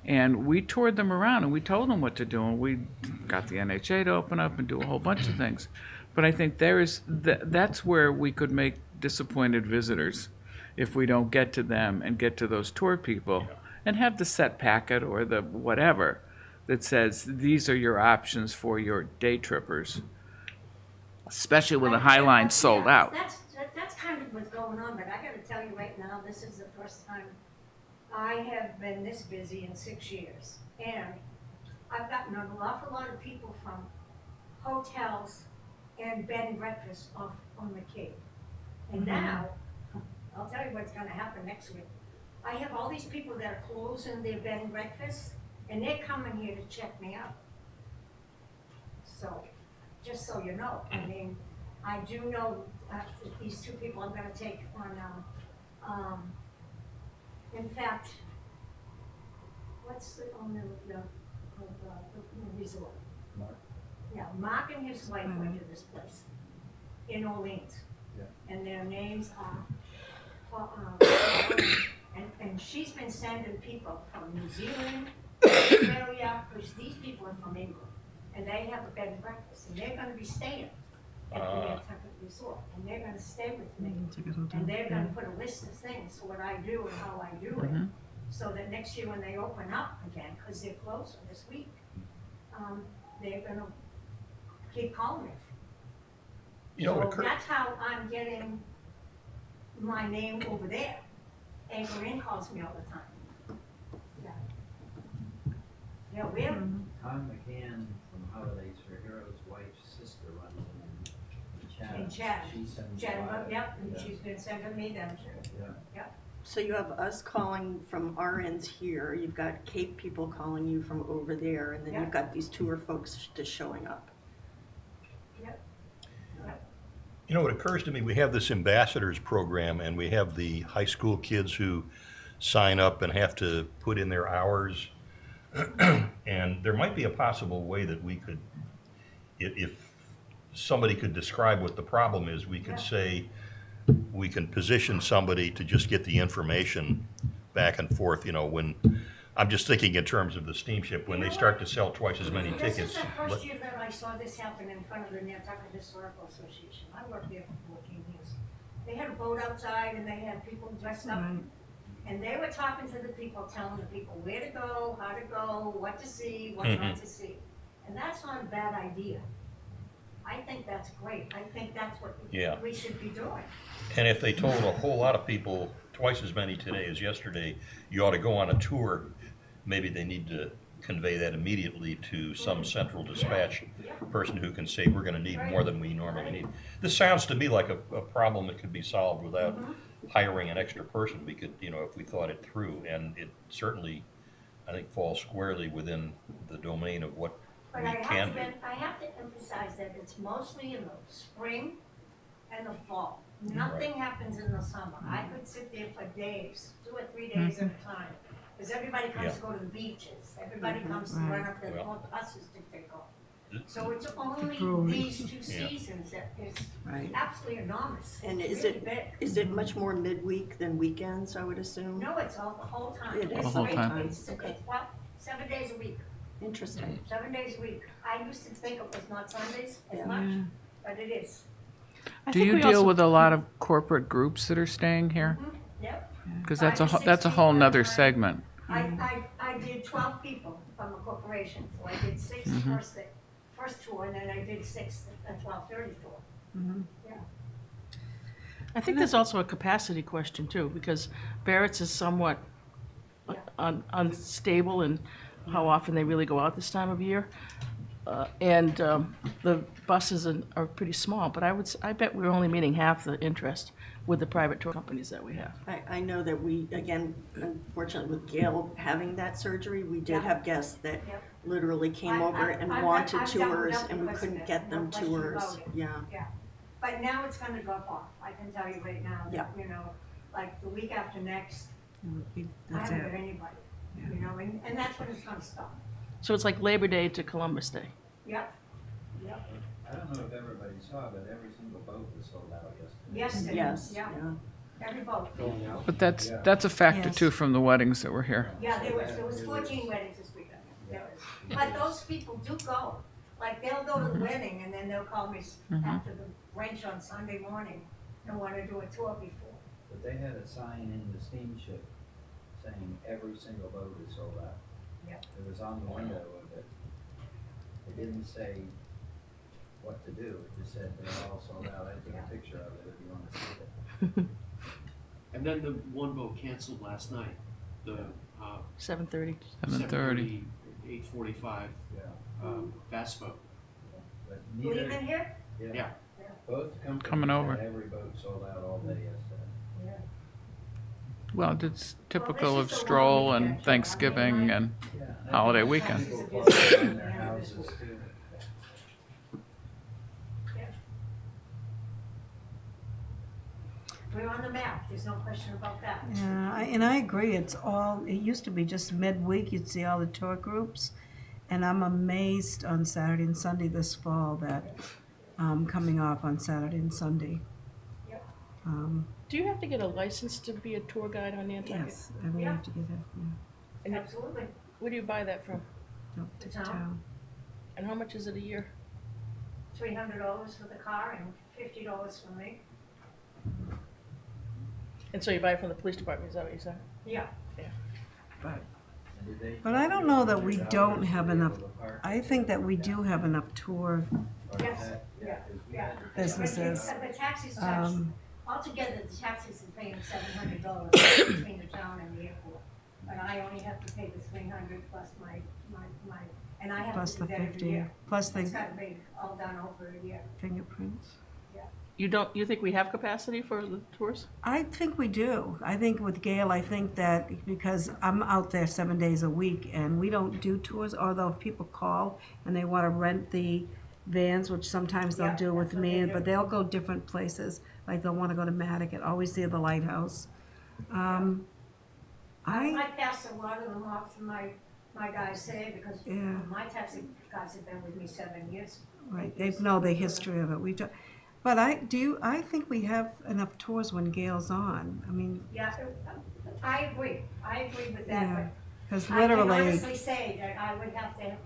And we toured them around and we told them what to do, and we got the NHA to open up and do a whole bunch of things. But I think that's where we could make disappointed visitors if we don't get to them and get to those tour people and have the set packet or the whatever that says these are your options for your day trippers. especially with the But- High Line but, sold yeah, out. That's kind of what's going on, but I gotta tell you right now, this is the first time I have been this busy in 6 years. And I've gotten an awful lot of people from hotels and bed and breakfast off on the Cape. And now, I'll tell you what's gonna happen next week. I have all these people that are closing their bed and breakfast, and they're coming here to check me out. So, just so you know, I mean, I do know, these two people I'm gonna take on, in fact, what's the owner of the resort? Mark. Yeah, Mark and his wife went to this place in Orleans. Yeah. And their names are, and she's been sending people from New Zealand, Australia, because these people are from England. And they have a bed and breakfast, and they're gonna be staying at the Nantucket Resort, and they're gonna stay with me. And they're gonna put a list of things, so what I do and how I do it, so that next year when they open up again, because they're closing this week, they're gonna keep calling me. You know, it So occurred, that's how I'm getting my name over there. Anchor Inn calls me all the time. Yeah. Yeah, we're, Tom McCann from Holidays for Heroes' wife's sister runs in Chatham. In Chatham. She sends Jen, a lot. yep, and Yeah. she's been sending me them too. Yeah. So you have us calling from our ends here, you've got Cape people calling you from over there, and then Yeah. you've got these tour folks just showing up. Yep. you know, it occurs to me, we have this ambassadors program and we have the high school kids who sign up and have to put in their hours. And there might be a possible way that we could, if somebody could describe what the problem is, we could Yeah. say, we can position somebody to just get the information back and forth, you know, when, I'm just thinking in terms of the steamship, when You they know start what? to sell twice as many This tickets. is the let- first year that I saw this happen in front of the Nantucket Historical Association. I worked there for 14 years. They had a boat outside and they had people dressed up. And they were talking to the people, telling the people where to go, how to go, what to see, what not to see. And that's not a bad idea. I think that's great. I think that's what Yeah. we should be doing. And if they told a whole lot of people, twice as many today as yesterday, you ought to go on a tour, maybe they need to convey that immediately to some central dispatch person who can say, we're gonna need more than we normally need. This sounds to me like a problem that could be solved without hiring an extra person. We could, you know, if we thought it through, and it certainly, I think, falls squarely within the domain of what But we can do. I have to emphasize that it's mostly in the spring and the fall. Nothing happens in the summer. I could sit there for days, 2 or 3 days at a time. Because everybody comes to go to the beaches, everybody comes to run up the Well- buses to take off. So it's only brewery. these two Yeah. seasons that is Right. absolutely enormous. And It's is really it, big. is it much more midweek than weekends, I would assume? No, it's all the whole time. It is It's the whole like- time. It's, well, 7 days a week. Interesting. 7 days a week. I used to think it was not Sundays as Yeah. much, but it is. I Do think you we deal also- with a lot of corporate groups that are staying here? Yep. Because 5 that's a to whole- that's a 16 whole at a nother time. segment. I did 12 people from a corporation, so I did 6 the first tour, and then I did 6 the 12:30 tour. Yeah. I think there's also a capacity question too, because Barrett's is somewhat unstable in how often they really go out this time of year. And the buses are pretty small, but I bet we're only meeting half the interest with the private tour companies that we have. I know that we, again, unfortunately with Gail having that surgery, we did Yeah. have guests that Yep. literally came over and I've wanted doubled tours up and we because of couldn't it, get no them question tours. about it. Yeah. But now it's gonna drop off, I can tell you right now, Yeah. you know, like the week after next, I That's haven't it. got anybody, you know, and that's when it's gonna stop. So it's like Labor Day to Columbus Day. Yep. Yep. I don't know if everybody saw, but every single boat was sold out yesterday. Yesterday, Yes, yeah, yeah. every boat. Going out. But that's Yeah. that's a factor Yes. too from the weddings that were here. Yeah, there So was it 14 weddings this weekend. There was. But those people do go. Like, they'll go to the wedding and then they'll call me after the brunch on Sunday morning and wanna do a tour before. But they had a sign in the steamship saying every single boat is sold out. Yep. It was on the window of it. It didn't say what to do. It just said they're all sold out. I took a picture of it if you wanna see it. And then the one boat canceled last night, the, 7:30. 7:30. 8:45, Yeah. fast boat. But Leaving neither, here? Yeah. both companies Coming over. had every boat sold out all day yesterday. Yeah. Well, it's typical Well, of this is the Stroll long and weekend, Thanksgiving I and Yeah. and I holiday think weekend. People park around their houses too. We're on the map, there's no question about that. Yeah, and I agree, it's all, it used to be just midweek, you'd see all the tour groups. And I'm amazed on Saturday and Sunday this fall that, coming off on Saturday and Sunday. Yep. Do you have to get a license to be a tour guide on Nantucket? Yes, I really Yeah. have to get that, And you- Absolutely. Where do you buy that from? up to The town. town. And how much is it a year? $300 for the car and $50 for me. And so you buy it from the police department, is that what you said? Yeah. But And did they- But I don't know that we don't have to be able enough, to park? I think that we do have enough tour, Or is Yes. that- Yeah. 'cause we Yeah. had to- Businesses. The taxis charge, um, altogether, the taxis are paying $700 between the town and the airport. But I only have to pay the 300 plus my, and I have plus to do the that every 50, year. plus It's the gotta be all done over a year. fingerprints. You think we have capacity for the tours? I think we do. I think with Gail, I think that because I'm out there 7 days a week and we don't do tours, although if people call and they want to rent the vans, which sometimes they'll Yeah, do with that's what me, they do. but they'll go different places. Like they'll want to go to Nantucket, always see the lighthouse. I, I pass a lot of them off to my guys say, because Yeah. my taxi guys have been with me 7 years. right, they know the history of it. But I think we have enough tours when Gail's on. I mean, Yeah, I agree with that, yeah, but because I can literally, honestly say that I would have to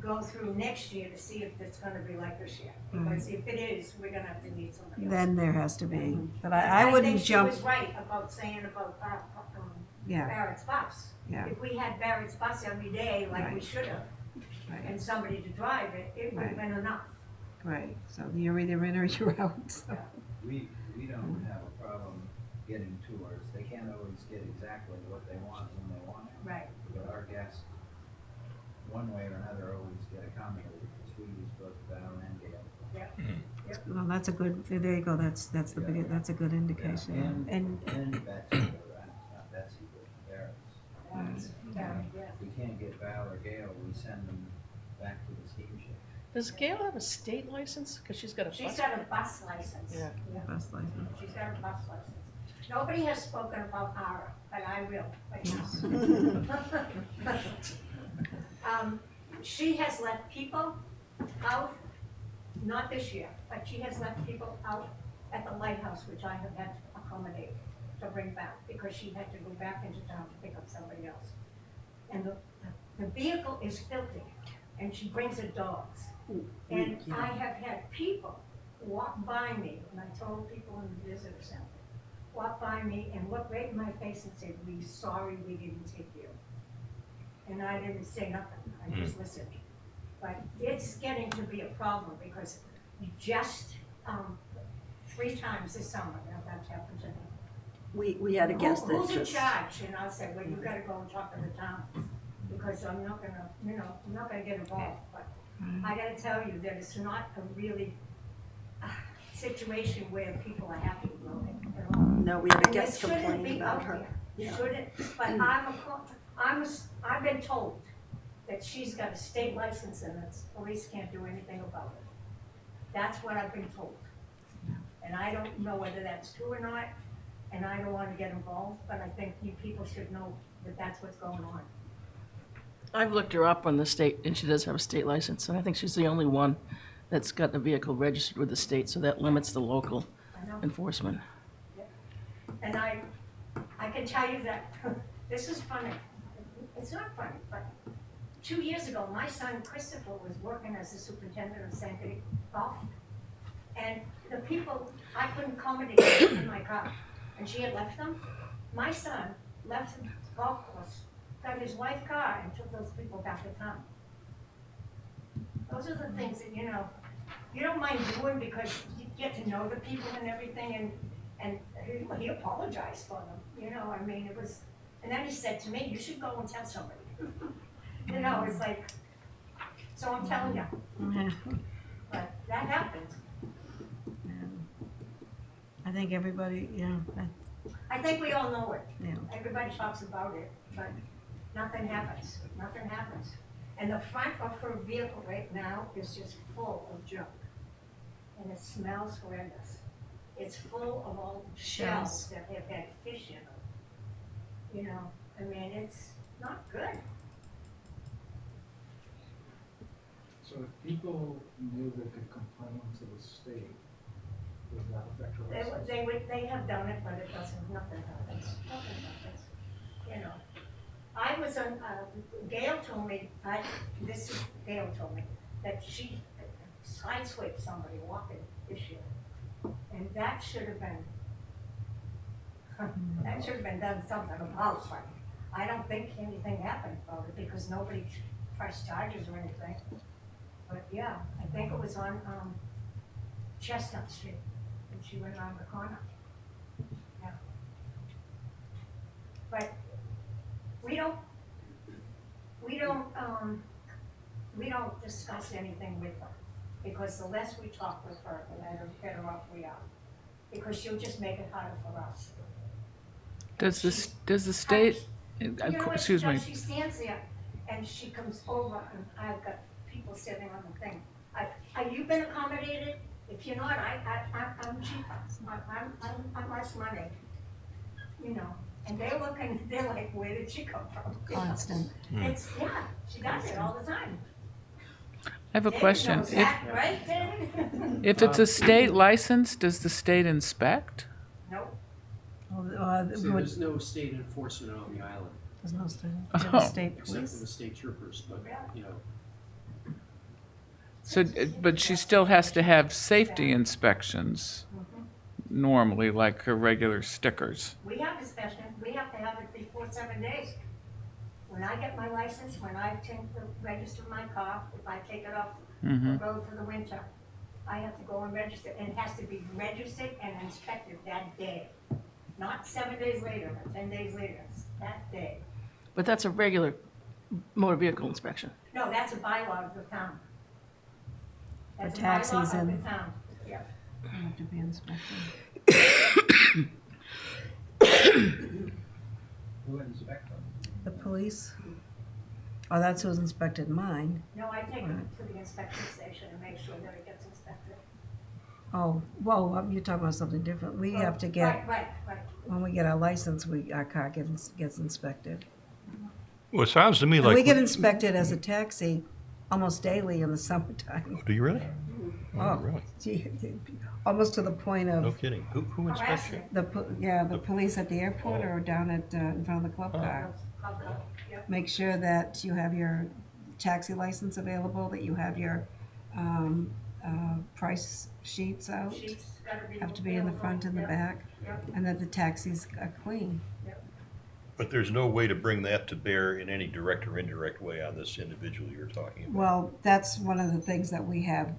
go through next year to see if it's gonna be like this year. Because if it is, we're gonna have to need somebody else. then there has to be. But I think wouldn't she jump, was right about saying about, yeah, Barrett's bus. yeah. If we had Barrett's bus every day like we Right. should have, Right. and somebody to drive it, it would have been enough. Right, so you're either in or you're out, so. We don't have a problem getting tours. They can't always get exactly what they want when they want it. Right. But our guests, one way or another, always get accommodated, because we use both Val and Gale. Well, that's a good, there you go, that's the big, that's a good indication. And, And Betsy, not Betsy, but Barrett's. Yeah. If we can't get Val or Gale, we send them back to the steamship. Does Gail have a state license? Because she's got a She's bus. got a bus license. Yeah. bus license. She's got a bus license. Nobody has spoken about Ara, but I will right now. She has left people out, not this year, but she has left people out at the lighthouse, which I have had to accommodate to bring back, because she had to go back into town to pick up somebody else. And the vehicle is filthy, and she brings her dogs. And I have had people walk by me, and I told people in the visitor center, walk by me and look right in my face and say, "We sorry we didn't take you." And I didn't say nothing, I just listened. But it's getting to be a problem, because just, 3 times this summer, now that's happened to me. We had a guest that Who's in just, charge? And I said, well, you gotta go and talk to the town, because I'm not gonna, I'm not gonna get involved, but I gotta tell you that it's not a really situation where people are happy about it at all. no, we had a And guest it shouldn't complain be about out her. there. It Yeah. shouldn't, but I've been told that she's got a state license and that police can't do anything about it. That's what I've been told. And I don't know whether that's true or not, and I don't wanna get involved, but I think you people should know that that's what's going on. I've looked her up on the state, and she does have a state license, and I think she's the only one that's got the vehicle registered with the state, so that limits the local I know. enforcement. And I can tell you that, this is funny, it's not funny, but 2 years ago, my son Christopher was working as a superintendent of Sankaty Golf. And the people, I couldn't accommodate them in my car, and she had left them. My son left the golf course, got his wife's car and took those people back to town. Those are the things that, you don't mind doing because you get to know the people and everything, and he apologized for them, you know, I mean, it was, and then he said to me, you should go and tell somebody. You know, it's like, so I'm telling you, Yeah. but that happened. I think everybody, I think we all know it. Yeah. Everybody talks about it, but nothing happens, nothing happens. And the front of her vehicle right now is just full of junk. And it smells horrendous. It's full of old shells that have had fish in them. You know, I mean, it's not good. So if people knew they could complain to the state, would that affect your license? They have done it, but it doesn't, nothing happens, nothing happens, you know. I was on, Gail told me, Gail told me, that she sideswiped somebody walking this year. And that should have been, done something about, but I don't think anything happened about it because nobody pressed charges or anything. But yeah, I think it was on, Chestnut Street, and she went around the corner. Yeah. But we don't discuss anything with her, because the less we talk with her, the better off we are, because she'll just make it harder for us. Does the state, You know what she excuse me, does? She stands there and she comes over, and I've got people sitting on the thing. Are you been accommodated? If you're not, I'm cheaper. I'm less money. You know, and they're looking, they're like, where did she come from? constant. It's, yeah, she does it all the time. I have a David question. knows that, right, David? If it's a state license, does the state inspect? Nope. See, there's no state enforcement on the island, There's no state, Oh. state except for the police. state troopers, but, you know, So, but she still has to have safety inspections normally, like her regular stickers. We have inspection, we have to have it before 7 days. When I get my license, when I register my car, if I take it off the road for the winter, I have to go and register, and it has to be registered and inspected that day. Not 7 days later, but 10 days later, it's that day. But that's a regular motor vehicle inspection. No, that's a bylaw of the town. That's a taxis bylaw of and- the town, yeah. They have to be inspected. Who inspect them? The police. Oh, that's who's inspected mine. No, I take it to the inspection station and make sure that it gets inspected. Oh, well, you're talking about something different. We have to get, Right. when we get our license, our car gets inspected. Well, it sounds to me And like. we get inspected as a taxi almost daily in the summertime. Do you really? Oh, really? gee, almost to the point No of kidding. Who inspects you? Harassment. the police at the airport Oh. or down at, in front of the club car. Yep. Make sure that you have your taxi license available, that you have your, price sheets out. She's gotta be. Have to be in the front and the available. back, Yep. and that the taxis are clean. But there's no way to bring that to bear in any direct or indirect way on this individual you're talking about. Well, that's one of the things that we have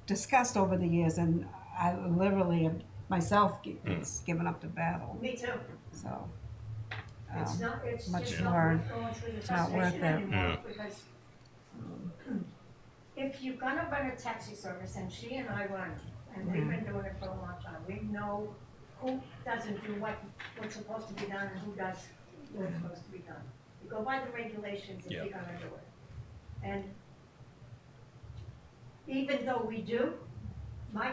discussed over the years, and I literally have myself given up the battle, Me too. so. It's not, it's much just more- not worth going through the not worth frustration it. anymore, Yeah. because if you're gonna run a taxi service, and she and I run, and we've been doing it for a long time, we know who doesn't do what's supposed to be done and who does what's supposed to be done. You go by the regulations if Yeah. you're gonna do it. And even though we do, my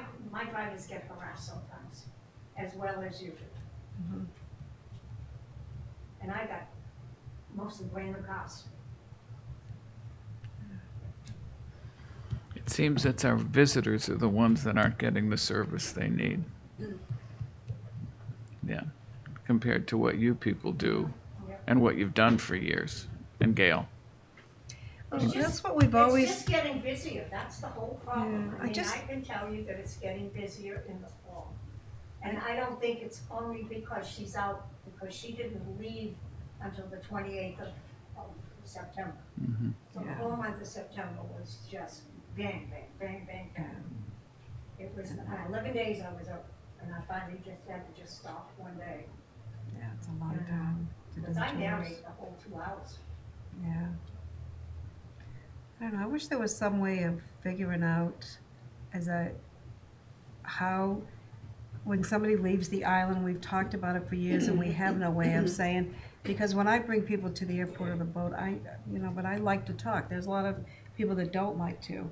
drivers get harassed sometimes, as well as you do. And I got mostly brand new cars. It seems that our visitors are the ones that aren't getting the service they need. Yeah, compared to what you people do and what you've done for years. And Gail. That's what we've always. It's just getting busier, that's the whole problem. Yeah, I mean, I can tell you that it's getting busier in the fall. And I don't think it's only because she's out, because she didn't leave until the 28th of September. So the Yeah. whole month of September was just bang, bang, bang, bang, bang. It was 11 days I was up, and I finally just had to just stop one day. Yeah, it's a long time to do Because I tours. narrate the whole 2 hours. Yeah. I don't know, I wish there was some way of figuring out how, when somebody leaves the island, we've talked about it for years and we have no way of saying, because when I bring people to the airport or the boat, but I like to talk. There's a lot of people that don't like to.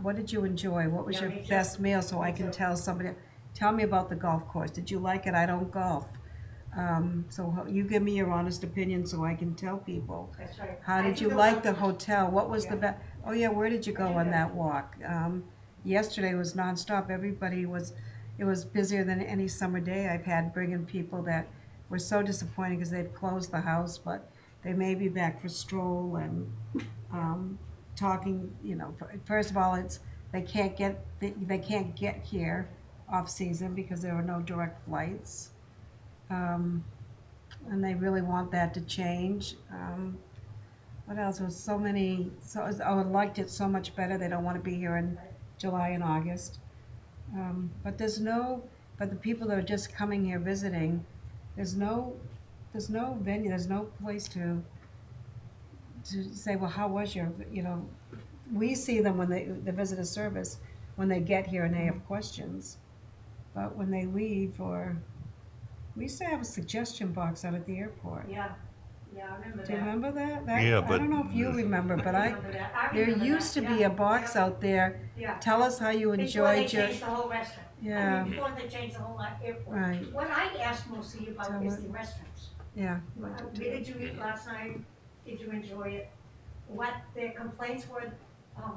What did you enjoy? What was Yeah, your me too. best meal? So I Me can too. tell somebody, tell me about the golf course. Did you like it? I don't golf. You give me your honest opinion so I can tell people. That's right. How I did do you the like the lunches. hotel? What was the Yeah. best? Oh yeah, where did you go do on that. that walk? Yesterday was nonstop. It was busier than any summer day I've had, bringing people that were so disappointed because they've closed the house, but they may be back for stroll and talking. First of all, they can't get here off season because there are no direct flights. And they really want that to change. What else? There was so many. I would liked it so much better. They don't want to be here in July and August. But but the people that are just coming here visiting, there's no venue. There's no place to say, well, how was we see them when the visitor service, when they get here and they have questions. But when they leave, we used to have a suggestion box out at the airport. Yeah, I remember Do you that. remember that? Yeah, I but- don't know if you remember, but I remember that. I there remember used that, to be yeah, a box yeah, out there. Yeah. Tell us how you Before they enjoyed your. changed the whole restaurant. Yeah. Before they changed the whole airport. Right. What I asked mostly So about is what- the restaurants. Yeah. Where did you eat last night? Did you enjoy it? What their complaints were,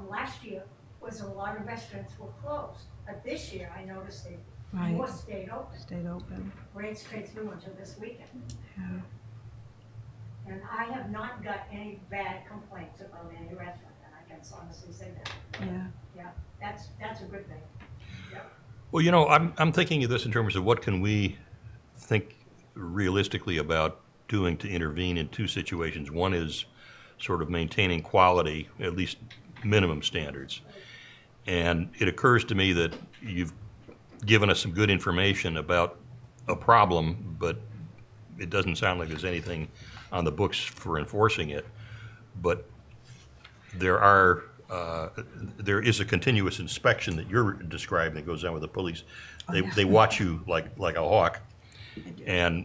last year was a lot of restaurants were closed. But this year, I noticed they Right. more stayed open, Stayed open. right straight through until this weekend. Yeah. And I have not got any bad complaints about any restaurant, and I can honestly say that. Yeah. Yeah, that's a good thing. Yep. Well, I'm thinking of this in terms of what can we think realistically about doing to intervene in two situations. One is sort of maintaining quality, at least minimum standards. And it occurs to me that you've given us some good information about a problem, but it doesn't sound like there's anything on the books for enforcing it. But there is a continuous inspection that you're describing that goes on with the police. They watch you like a hawk, and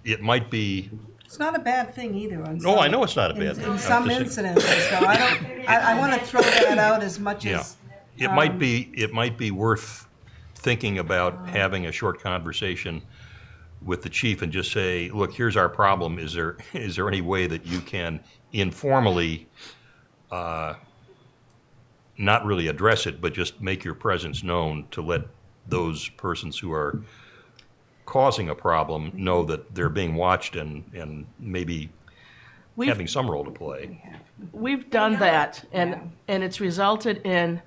it might be. It's not a bad thing either. No, I know it's not a bad thing. In I'm some just saying- incidences, so I want to throw that out as much Yeah. as. It might be worth thinking about having a short conversation with the chief and just say, look, here's our problem. Is there any way that you can informally not really address it, but just make your presence known to let those persons who are causing a problem know that they're being watched and maybe We've having some role to play. We've done that, and it's resulted in,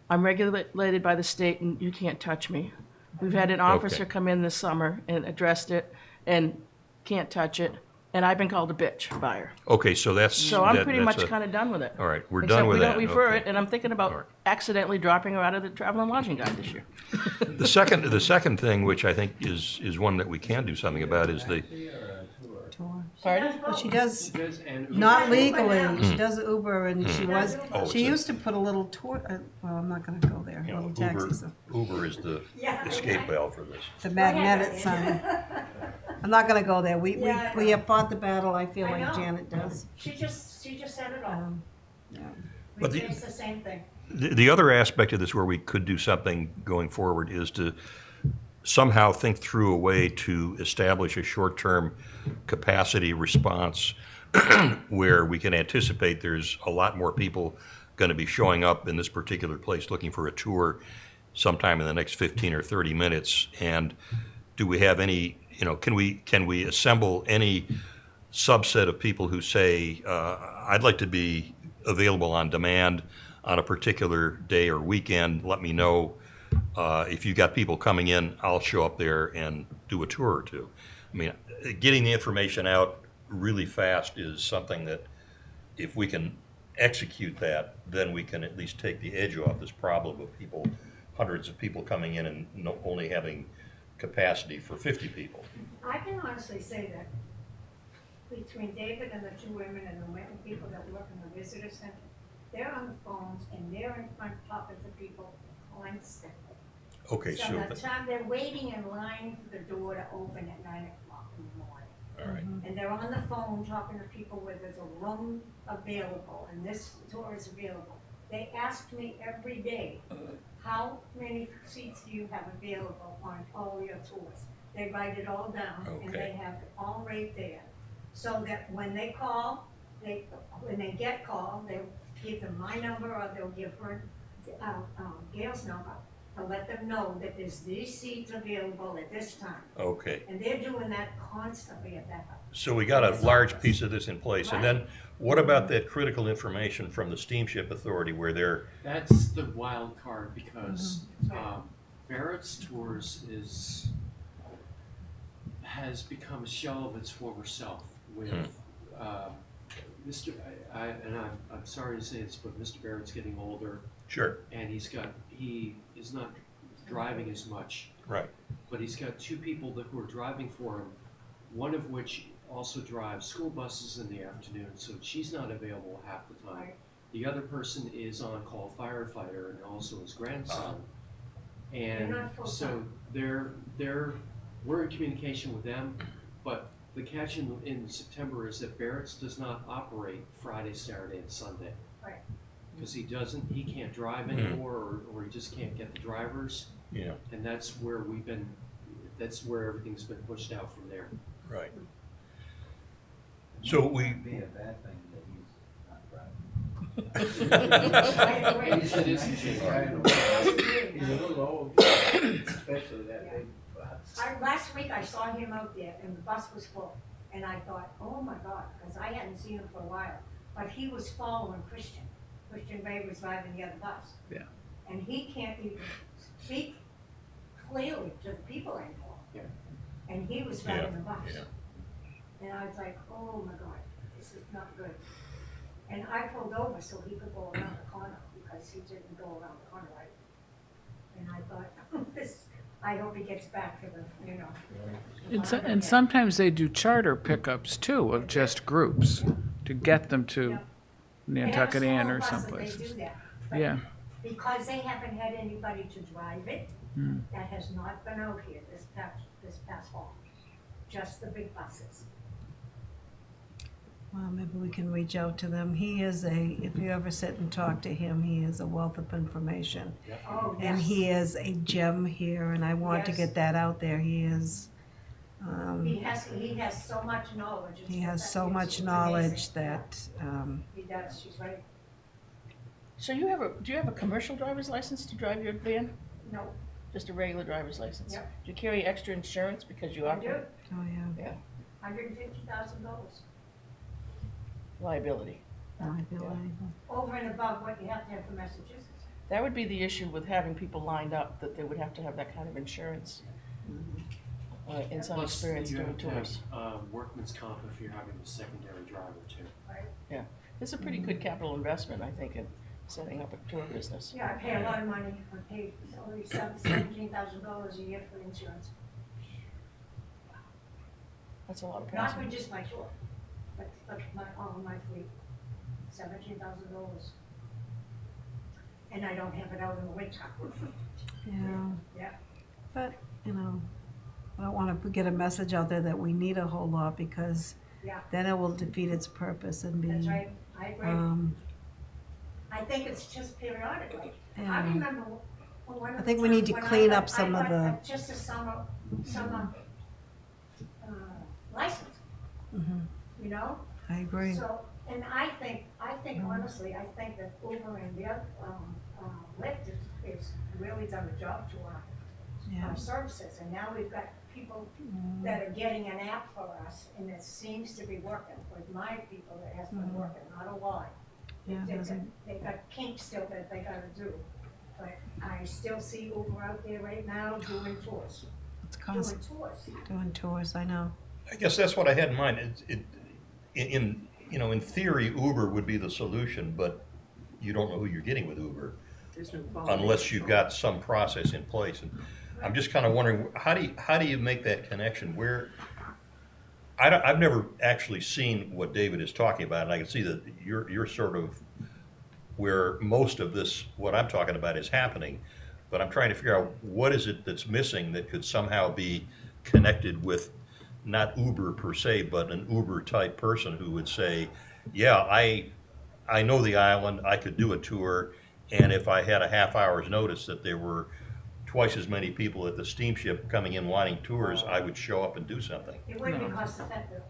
I'm regulated by the state and you can't touch me. We've had an officer Okay. come in this summer and addressed it and can't touch it, and I've been called a bitch by her. Okay, so that's So I'm pretty that's much a- kind of done with it. All right, we're Except done with we that. don't refer Okay. it, and I'm thinking All right. about accidentally dropping her out of the travel and lodging guide this year. The second thing, which I think is one that we can do something about, is the Tour. Pardon? But she does, Does and not Uber legally, now. she does Uber and she was, Oh, she it's a- used to put a little tour, well, I'm not gonna go there, you know, little taxis, Uber is the Yeah. escape valve for this. the magnetic sign. I'm not gonna go there. We Yeah, I we know. have fought the battle, I feel I like know. Janet does. She just said it all. Yeah. We But the- face the same thing. The other aspect of this where we could do something going forward is to somehow think through a way to establish a short-term capacity response where we can anticipate there's a lot more people going to be showing up in this particular place looking for a tour sometime in the next 15 or 30 minutes. And do we have any, can we assemble any subset of people who say, I'd like to be available on demand on a particular day or weekend, let me know. If you got people coming in, I'll show up there and do a tour or two. I mean, getting the information out really fast is something that if we can execute that, then we can at least take the edge off this problem of people, hundreds of people coming in and only having capacity for 50 people. I can honestly say that between David and the two women and the women people that work in the visitor center, they're on the phones and they're in front talking to people constantly. Okay, So so, the time they're waiting in line for the door to open at 9 o'clock in the morning. all right, And they're on the phone talking to people where there's a room available and this tour is available. They ask me every day, how many seats do you have available on all your tours? They write it all down and Okay. they have it all right there. So that when they call, when they get called, they'll give them my number or they'll give her, Gail's number to let them know that there's these seats available at this time. okay. And they're doing that constantly at that house. So we got a large piece of this in place, and then what about that critical information from the Steamship Authority where they're, That's the wild card because Barrett's Tours has become a shell of its former self with Mr. I'm sorry to say this, but Mr. Barrett's getting older sure, and he is not driving as much, right, but he's got two people who are driving for him, one of which also drives school buses in the afternoon, so she's not available half the time. Right. The other person is on-call firefighter and also his grandson. And They're not full-time. so we're in communication with them, but the catch in September is that Barrett's does not operate Friday, Saturday, and Sunday. Right. Because he can't drive anymore, or he just can't get the drivers, yeah, and that's where everything's been pushed out from there. right. So we, Might be a bad thing that he's not driving. I He's agree. a little old, especially that big bus. Last week I saw him out there and the bus was full. And I thought, oh my God, because I hadn't seen him for a while. But he was following Christian. Christian Ray was driving the other bus. Yeah. And he can't even speak clearly to the people anymore. Yeah. And he was driving the bus. yeah. And I was like, oh my God, this is not good. And I pulled over so he could go around the corner because he didn't go around the corner right. And I thought, I hope he gets back to the, you know. And sometimes they do charter pickups too of just groups to get them to Yeah. Nantucket They have Inn a or small some bus that they places. do that, but Yeah. because they haven't had anybody to drive it, Mm. that has not been out here this past fall. Just the big buses. Well, maybe we can reach out to them. He is if you ever sit and talk to him, he is a wealth of information. Oh, yes. And he is a gem here, and I want to Yes. get that out there. He is, He has so much knowledge. he has so It's much amazing. knowledge that, He does, she's right. So do you have a commercial driver's license to drive your van? No, Just a regular driver's license? Yep. Do you carry extra insurance because you I are do, oh yeah, $150,000, liability? liability. over and above what you have to have for Massachusetts. That would be the issue with having people lined up, that they would have to have that kind of insurance. In some Plus, experience you doing have to have, tours. workman's comp if you're having a secondary driver too. It's a pretty good capital investment, I think, in setting up a tour business. Yeah, I pay a lot of money, I pay only $17,000 a year for insurance. That's a lot of Not for passengers. just my tour, but all of my fleet, $17,000. And I don't have it out in the winter. Yeah. Yeah. But, you know, I don't want to get a message out there that we need a whole lot, because Yeah, then it will defeat its purpose and be, that's right, I agree. I think it's just periodically. I yeah. remember one of I the think we need to times when clean I up got- some I of got the- just a summer license, Mhm. you know? I agree. So, and I think honestly, I think that Uber and the other, Lyft is really done a job to Yeah. our services. And now we've got people that are getting an app for us, and it seems to be working. With my people, it has been working, not a lot. Yeah, They- doesn't, They got kinks still that they gotta do. But I still see Uber out there right now doing tours, it's cost, doing tours. doing tours, I know. I guess that's what I had in mind. In you know, in theory, Uber would be the solution, but you don't know who you're getting with Uber There's no quality unless you've control. got some process in place. And I'm just kind of wondering, how do you make that connection? Where, I've never actually seen what David is talking about, and I can see that you're sort of where most of this, what I'm talking about, is happening. But I'm trying to figure out what is it that's missing that could somehow be connected with not Uber per se, but an Uber type person who would say, yeah, I know the island, I could do a tour, and if I had a half hour's notice that there were twice as many people at the steamship coming in wanting tours, I would show up and do something. It wouldn't be cost effective.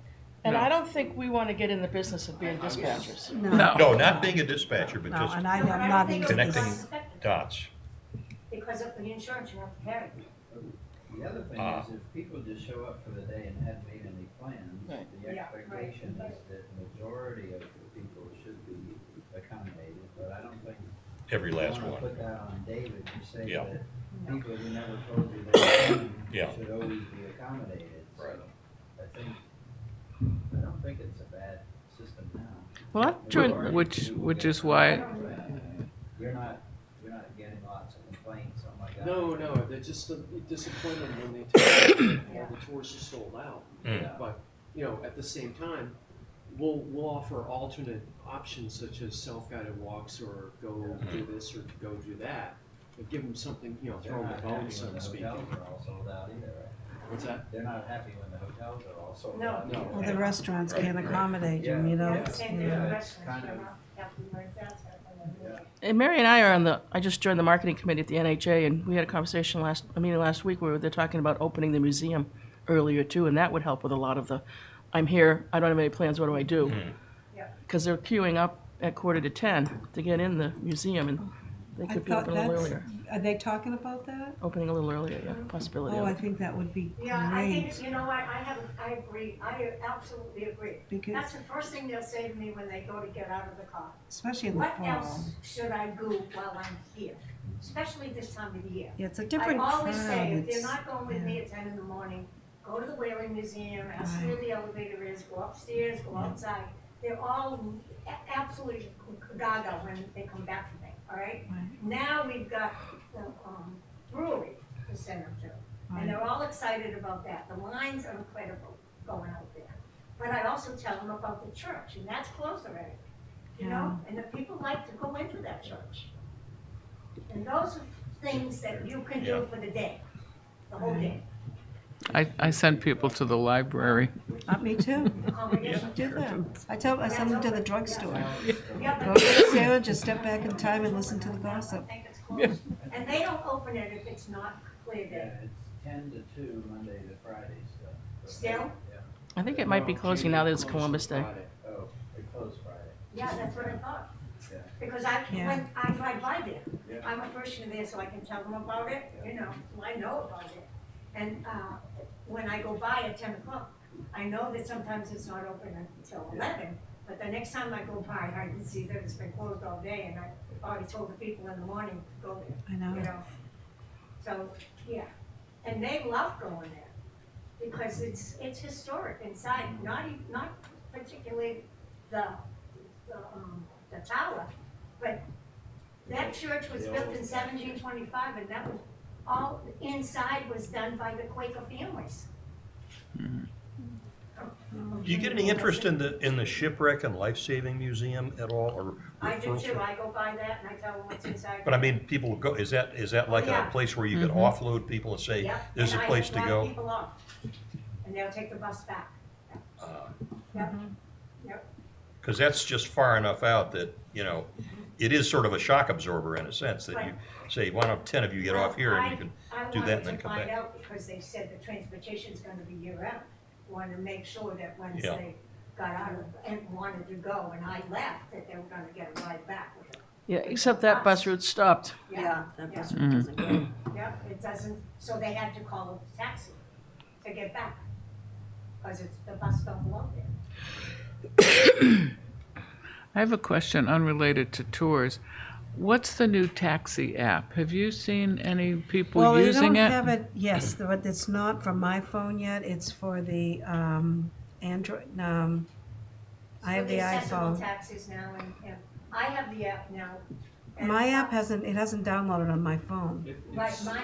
And I don't think we want to get in the business of being dispatchers. No. No, not being a dispatcher, but No, just and I No, have but I not don't think into it would be this. connecting cost-effective, dots. because of the insurance you have to carry. The other thing is, if people just show up for the day and hadn't made any plans, Right. the Yeah, right. expectation is that majority of the people should be accommodated, but I don't think Every you last wanna one. put that on David to say Yeah. that people who never told you they were coming Yeah. should always be accommodated. So Right. I don't think it's a bad system now. Well, that during, Which is why, You're not getting lots of complaints, oh my God. No, they're just disappointed when they tell you that all the tours are sold out. Mm. But, you know, at the same time, we'll offer alternate options such as self-guided walks or go do this or go do that. But give them something, you know, They're throw them not a happy bone, so when to the speak. hotels are all sold out either, right? What's that? They're not happy when the hotels are all sold No. out. No. either. Well, the restaurants can't accommodate you, you Yeah, know? the same thing Yeah, with it's restaurants, kind you of- know, after you learn that's happening. Yeah. and Mary and I are on the, I just joined the marketing committee at the NHA, and we had a conversation a meeting last week where they're talking about opening the museum earlier too, and that would help with a lot of the, I'm here, I don't have any plans, what do I do? Yeah. Because they're queuing up at 9:45 to get in the museum, and they I could be thought open a little that's, earlier. are they talking about that? Opening a little earlier, yeah, possibility Oh, of I it. think that would be Yeah, I think, great. you know what, I agree, I absolutely agree. Because- That's the first thing they'll say to me when they go to get out of the car. Especially in the What fall. else should I do while I'm here, especially this time of year? Yeah, it's a different I crowd. always say, if they're It's- not going with me yeah. at 10 in the morning, go to the Whaling Museum, ask where Right. the elevator is, go upstairs, go outside. They're all absolutely gaga when they come back from me, all right? Right. Now we've got the brewery to send them to, and they're all excited about that. The lines are incredible going out there. But I also tell them about the church, and that's closed already, you know? And the people like to go into that church. And those are things that you can Yeah. do for the day, the whole day. I send people to the library. Me too. The congregation. Do that. I send them to the drugstore. Yeah, Go but get a sandwich, just step back in time and listen to the I gossip. think it's closed. And they don't open it if it's not clear Yeah, day. it's 10 to 2 Monday to Friday still. Still? Yeah. I think it might be closing now that it's Columbus Day. Oh, they close Friday. Yeah, that's what I thought. Yeah. Because Yeah. when I drive by there, Yeah. I'm a person there, so I can tell them about it, you know, so I know about it. And, when I go by at 10 o'clock, I know that sometimes it's not open until 11, but the next time I go by, I can see that it's been closed all day, and I already told the people in the morning to go there, I know. you know? So, yeah, and they love going there, because it's historic inside, not particularly the tower, but that church was built in 1725, and that was, all inside was done by the Quaker families. Do you get any interest in the shipwreck and life-saving museum at all, or? I do referrals too, to- I go by that and I tell them what's inside. But I mean, people go, is that like a Yeah. place where you could offload people and say, Yep, there's a and place to I drop go? people off, and they'll take the bus back. Yep, yep, Because that's just far enough out that, you know, it is sort of a shock absorber in a sense, that you say, why don't 10 of you get off here and you can do that and then come I wanted to back. find out, because they said the transportation's gonna be year-round. Wanted to make sure that once Yeah. they got out of, and wanted to go, and I left, that they were gonna get a ride back with it. Yeah, except that bus route stopped. Yeah, that Yeah. bus route doesn't go. Yep, it doesn't, so they had to call a taxi to get back, because the bus don't belong there. I have a question unrelated to tours. What's the new taxi app? Have you seen any people Well, they using don't it? have it, yes, but it's not for my phone yet, it's for the Android, I have the accessible iPhone. taxis now, and I have the app now. and My app hasn't downloaded on my phone. Right, mine,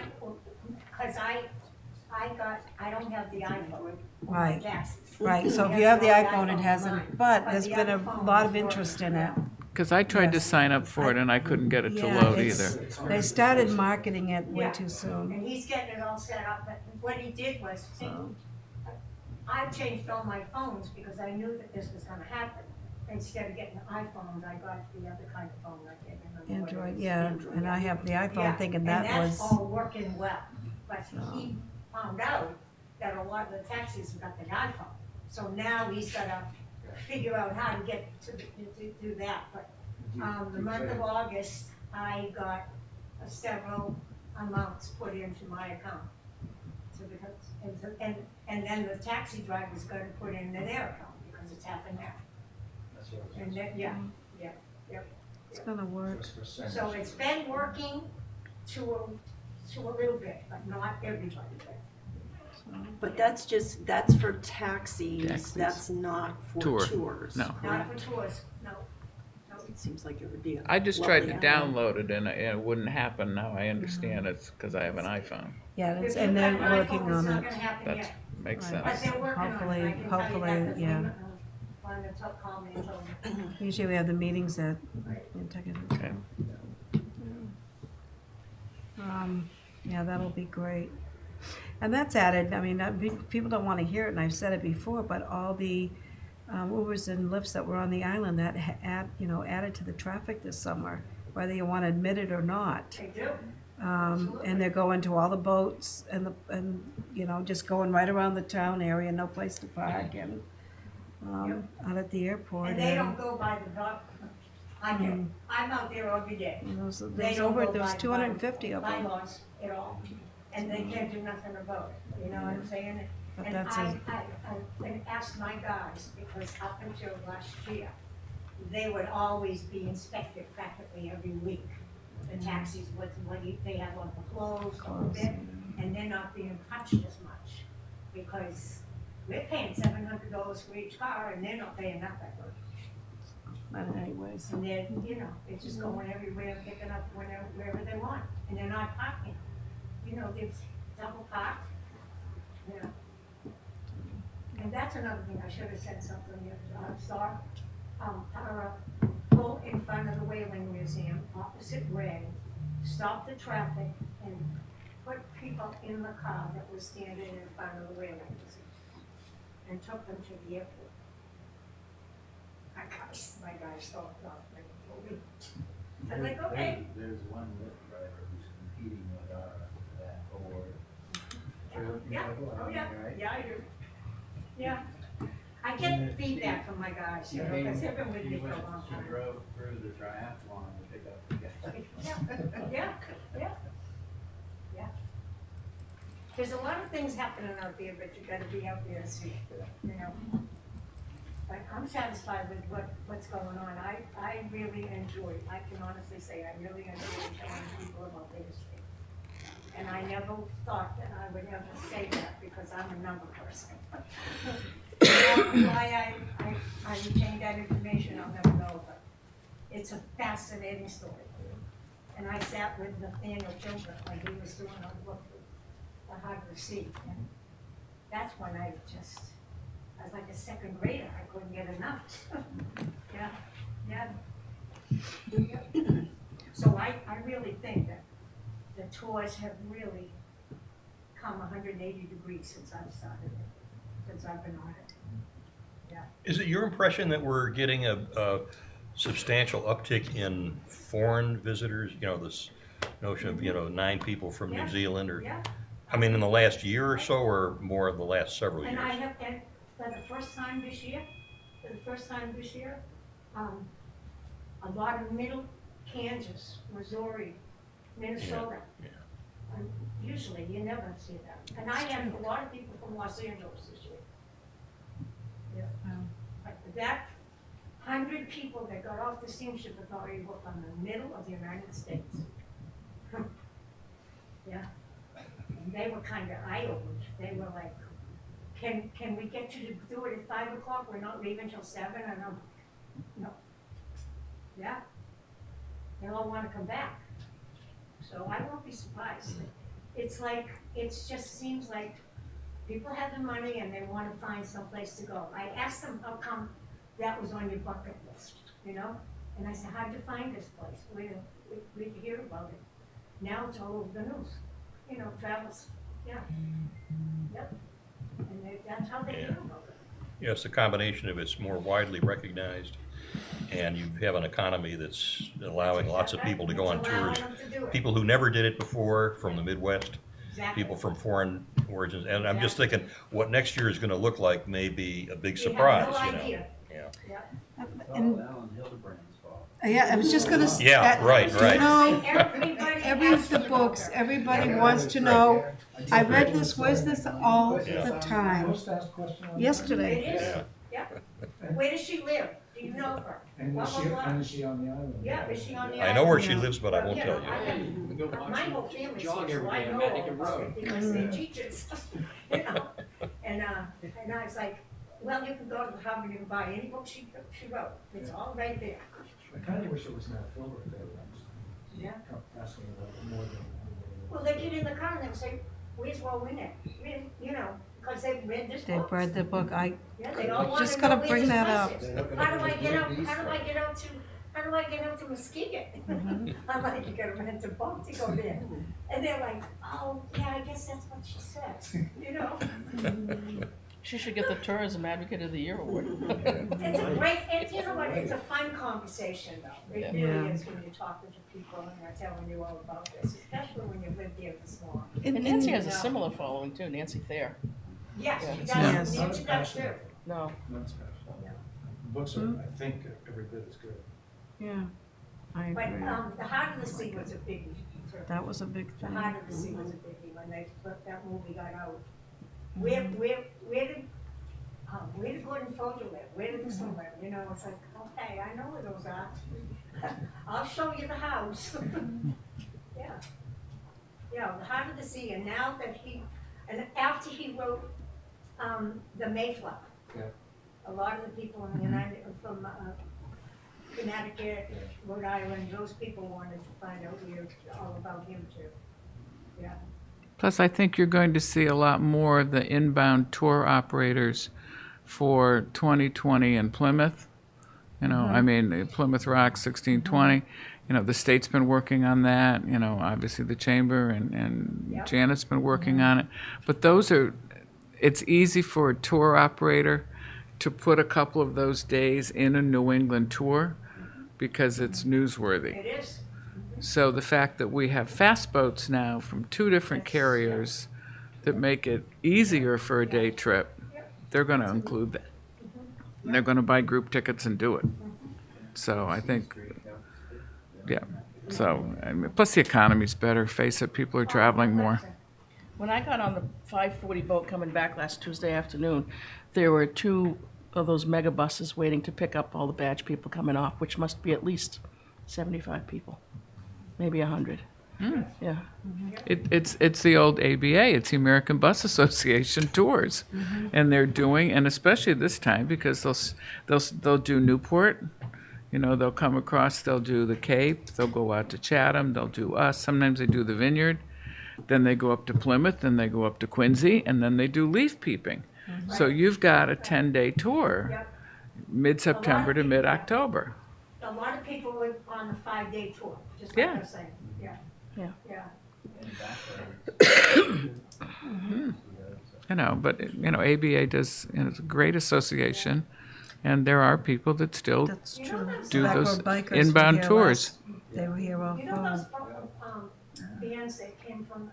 cause I don't have the iPhone. on my Right. taxis. Right, so if you have the iPhone, it hasn't, but there's been a lot of interest in it. Because I tried to Yes. sign up for it and I couldn't get it to Yeah, load it's, either. they started marketing it way Yeah. too soon. And he's getting it all set up, but what he did was, see, So, I changed all my phones because I knew that this was gonna happen. Instead of getting iPhones, I got the other kind of phone, I can't remember what it Android, is. yeah, Android, and I have the Yeah, iPhone thinking that And was, that's all working well, but So. he found out that a lot of the taxis have got the iPhone. So now he's gotta figure out how to get to do that, but, the month of August, I got several amounts put into my account. So because, and then the taxi driver's gotta put in their account, because it's happened now. And then, yeah, it's gonna work. so it's been working to a little bit, but not everybody. But that's for taxis, Taxis. that's not for Tour. tours. No. Not correct? for tours, no. It seems like it would be a I just tried to lovely add-on. download it and it wouldn't happen. Now I understand it's because I have an iPhone. Yeah, If it's, you've and they're got an working iPhone, it's on not it. gonna happen That yet. makes Right. But sense. they're working on it, I Hopefully- can tell you hopefully, that, 'cause yeah. one of the top called me and told me. Usually we have the meetings at Nantucket. Okay. Yeah, that'll be great. And that's added, I mean, people don't wanna hear it, and I've said it before, but all the, Ubers and Lyfts that were on the island that added to the traffic this summer, whether you wanna admit it or not. They do. And they're going to all the boats and just going right around the town area, no place to park, and, out at the airport. And they don't go by the dock. I do. I'm out there every day. And They there's don't go there's by 250 of them. bylaws at all, and they can't do nothing about it, you know what I'm saying? But And that's I asked my guys, because up until last year, they would always be inspected practically every week. The taxis, what they have on the clothes, all of it, and they're not being touched as much, because we're paying $700 for each car, and they're not paying nothing. But anyways, And they're, they're just going everywhere, picking up wherever they want, and they're not parking. They're double parked, And that's another thing, I should have said something, saw, pull in front of the Whaling Museum, opposite Ray, stop the traffic, and put people in the car that was standing in front of the Whaling Museum, and took them to the airport. My guy stopped off, like, I was like, okay. There's one Lyft driver who's competing with that award. Yeah, oh yeah, yeah, I do. Yeah. I get feedback from my guys, because they've been with me for a long She time. drove through the triathlon to pick up the guy. Yeah. There's a lot of things happening out there, but you gotta be out there and see, But I'm satisfied with what's going on. I really enjoy, I can honestly say, I really enjoy telling people about their history. And I never thought that I would ever say that, because I'm a number person. Why I retained that information, I'll never know, but it's a fascinating story. And I sat with Nathaniel Children when he was doing a book, The Heart of the Sea. And that's when I was like a second grader, I couldn't get enough. Yeah. So I really think that the tours have really come 180 degrees since I've started it, since I've been on it. Is it your impression that we're getting a substantial uptick in foreign visitors? This notion of, 9 people from New Yeah. Zealand, or, Yeah. I mean, in the last year or so, or more of the last several And years? I have, and for the first time this year, a lot of middle Kansas, Missouri, Minnesota. Yeah. Usually you never see that. And I have a lot of people from Los Angeles this year. Yeah. Wow. But that 100 people that got off the steamship authority were from the middle of the United States. Yeah. And they were kind of eye-opened. They were like, can we get you to do it at 5 o'clock? We're not leaving till 7, and I'm, no. Yeah. They all wanna come back. So I won't be surprised. It's like, it just seems like people have the money and they wanna find someplace to go. I asked them, how come that was on your bucket list, you know? And I said, how'd you find this place? We'd hear about it. Now it's all over the news, you know, travels, yeah. Yep. And that's how they Yeah. feel about it. Yes, the combination of it's more widely recognized, and you have an economy that's allowing lots of people to go on It's allowing tours. them to do it. People who never did it before from the Midwest, Exactly. people from foreign origins, and I'm just thinking, what next year is gonna look like may be a big We have surprise, no you know? idea. Yeah. Yeah. It's all And, Alan Hildebrand's fault. yeah, I was just gonna. Yeah, right, You right. know, Everybody every has the to books, know. everybody wants to know, I read this, where's this all the time? Most asked question on. Yesterday. It is, Yeah. yeah. Where does she live? Do you know her? And Blah, is blah, she, blah. and is she on the island? Yeah, is she on the I know where island? she lives, but I won't You tell know, you. I have- We go watch My her whole family's jog here, every so day I on know Nantucket all about Road. it because they teach us, you know? And I was like, well, you can go to the Harvard and buy any book she wrote. It's all right there. I kinda wish it was Nat Philbrook there, Yeah. asking about more than. Well, they get in the car and they say, where's Rowena? You know, because they've read this They book. read the book, Yeah, they all want just to gotta know where bring this that up. place is. How do I get out to Muskegon? I'm like, you gotta rent a boat to go there. And they're like, oh, yeah, I guess that's what she said, you know? She should get the Tourism Advocate of the Year award. It's a great, and you know what, it's a fun conversation though. It Yeah. really Yeah. is when you're talking to people and they're telling you all about this, especially when you've lived there this long. And Nancy has a similar following too, Nancy Thayer. Yes, she does, Yes. Nancy does too. No, Not special. Books are, I think, every bit as good. Yeah, I But, agree. the Heart of the Sea was a biggie. too. That was a big The thing. Heart of the Sea was a biggie when that movie got out. Where did Gordon Folger live? Where did this one live? You know, it's like, okay, I know where those are. I'll show you the house. Yeah. Yeah, the Heart of the Sea, and now that and after he wrote, the Mayflower. Yeah. A lot of the people in the from Connecticut, Rhode Island, those people wanted to find out all about him too. Yeah. Plus, I think you're going to see a lot more of the inbound tour operators for 2020 in Plymouth. You know, I mean, Plymouth Rock 1620. You know, the state's been working on that. You know, obviously the chamber and Yep. Janet's been working on it. But those are, it's easy for a tour operator to put a couple of those days in a New England tour because it's newsworthy. It is. So the fact that we have fast boats now from 2 different carriers that make it easier for a day trip, they're going to include that. They're going to buy group tickets and do it. So I think, yeah. So, I mean, plus the economy's better. Face it, people are traveling more. when I got on the 5:40 boat coming back last Tuesday afternoon, there were 2 of those mega buses waiting to pick up all the badge people coming off, which must be at least 75 people, maybe 100. Yeah. It's the old ABA. It's the American Bus Association tours, and they're doing, and especially this time because they'll do Newport. You know, they'll come across. They'll do the Cape. They'll go out to Chatham. They'll do us. Sometimes they do the Vineyard. Then they go up to Plymouth. Then they go up to Quincy, and then they do leaf peeping. So you've got a 10-day tour, Yep. mid-September to mid-October. A lot of people were on the 5-day tour, just like Yeah. I was saying, yeah. Yeah. Yeah. You know, but you know, ABA does. You know, it's a great association, and there are people that still That's You know true. those- do Backward those Bikers were inbound here tours. They were here all You know those fall. bands that came from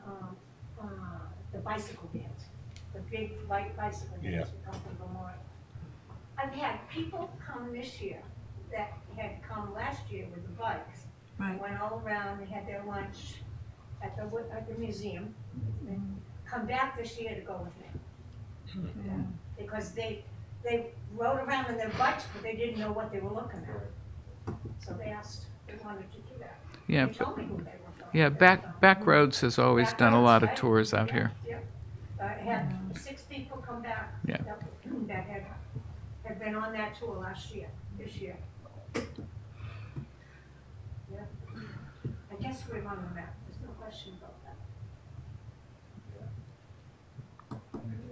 the bicycle bands, the big light bicycle Yeah. bands that come from Vermont? I've had people come this year that had come last year with the bikes. Right. Went all around, they had their lunch at the museum, and come back this year to go with me. Yeah. Because they rode around on their bikes, but they didn't know what they were looking at. So they wanted to do that. Yeah, They told me who they were from. Yeah, Backroads has always done a lot of tours out here. Yeah. Had 6 people come back. Yeah. That had been on that tour this year. Yeah. I guess we're on the map, there's no question about that.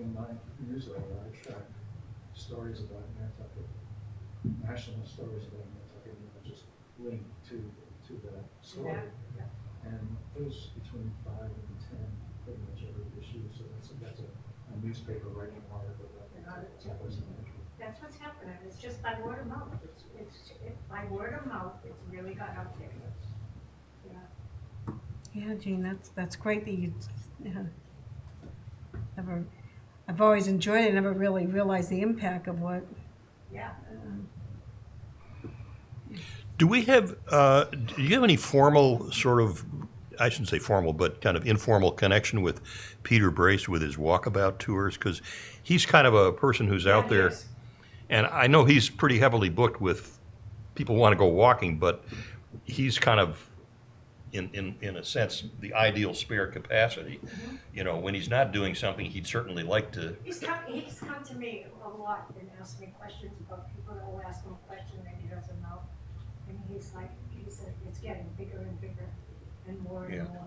In my newsletter, I track stories about Nantucket, national stories about Nantucket, and I just link to that story. Yeah. And there's between 5 and 10 pretty much every issue, so that's a newspaper writing an article about that was That's what's happening, it's just by word of mouth, by word of mouth, it's really got out there. Yeah. Yeah, Jean, that's great that you, I've always enjoyed it, never really realized the impact of what. Yeah. Do we have, do you have any formal sort of, I shouldn't say formal, but kind of informal connection with Peter Brace with his walkabout tours? Because he's kind of a person who's out there, Yes. and I know he's pretty heavily booked with people who want to go walking, but he's kind of, in a sense, the ideal spare capacity. You know, when he's not doing something, he'd certainly like to. He's come to me a lot and asked me questions about people that will ask him a question that he doesn't know. And he said, it's getting bigger and bigger and more Yeah. and more.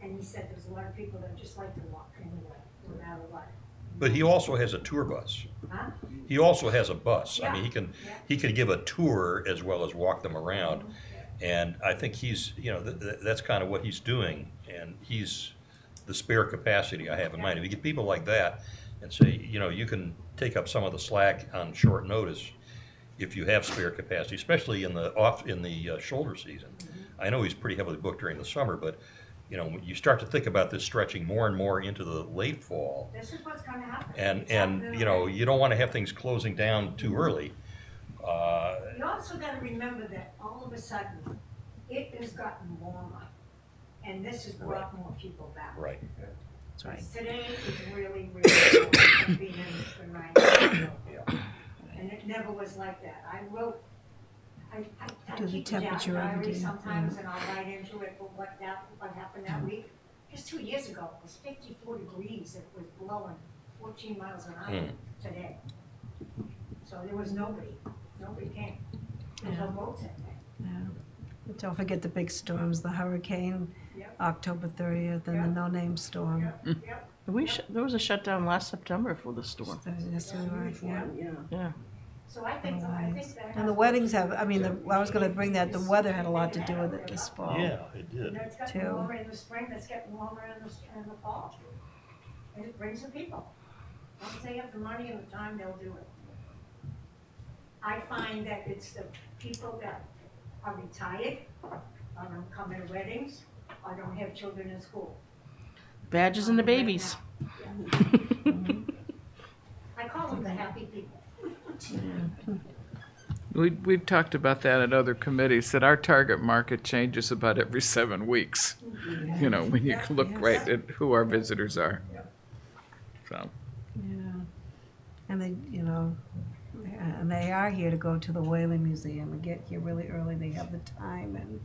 And he said there's a lot of people that just like to walk anyway, no matter what. But he also has a tour bus. Huh? He also has a bus. I mean, Yeah. he can give a tour as well as walk them around. And I think he's, you know, that's kind of what he's doing. And he's the spare capacity I have in mind. If you get people like that and say, you know, you can take up some of the slack on short notice if you have spare capacity, especially in the shoulder season. I know he's pretty heavily booked during the summer, but you know, when you start to think about this stretching more and more into the late fall, This is what's gonna happen. and It's happening you know, already. you don't want to have things closing down too early. You also gotta remember that all of a sudden, it has gotten warmer. And this has brought more people back. Right. That's right. Today is really, really warm, being in Rhino. And it never was like that. I Do the keep a temperature diary every day, sometimes and I'll write into it what happened that week. Just 2 years ago, it was 54 degrees, it was blowing 14 miles an hour today. So there was nobody came. There was no boats that day. Yeah. Don't forget the big storms, the hurricane, Yep. October 30th, and the no-name storm. Yep. There was a shutdown last September for the storm. Yes, we were, yeah. Yeah. Yeah. So I think that And the weddings have, I mean, I was gonna bring that, the weather had a lot to do with it this fall. Yeah, it You did. know, it's getting Too. warmer in the spring, it's getting warmer in the fall. And it brings the people. Once they have the money and the time, they'll do it. I find that it's the people that are retired, or don't come to weddings, or don't have children in school. Badges and the babies. I call them the happy people. We've talked about that at other committees, that our target market changes about every 7 weeks. You know, when you look right at who our visitors are. So, Yeah. And they, you know, and they are here to go to the Whaling Museum and get here really early. They have the time and.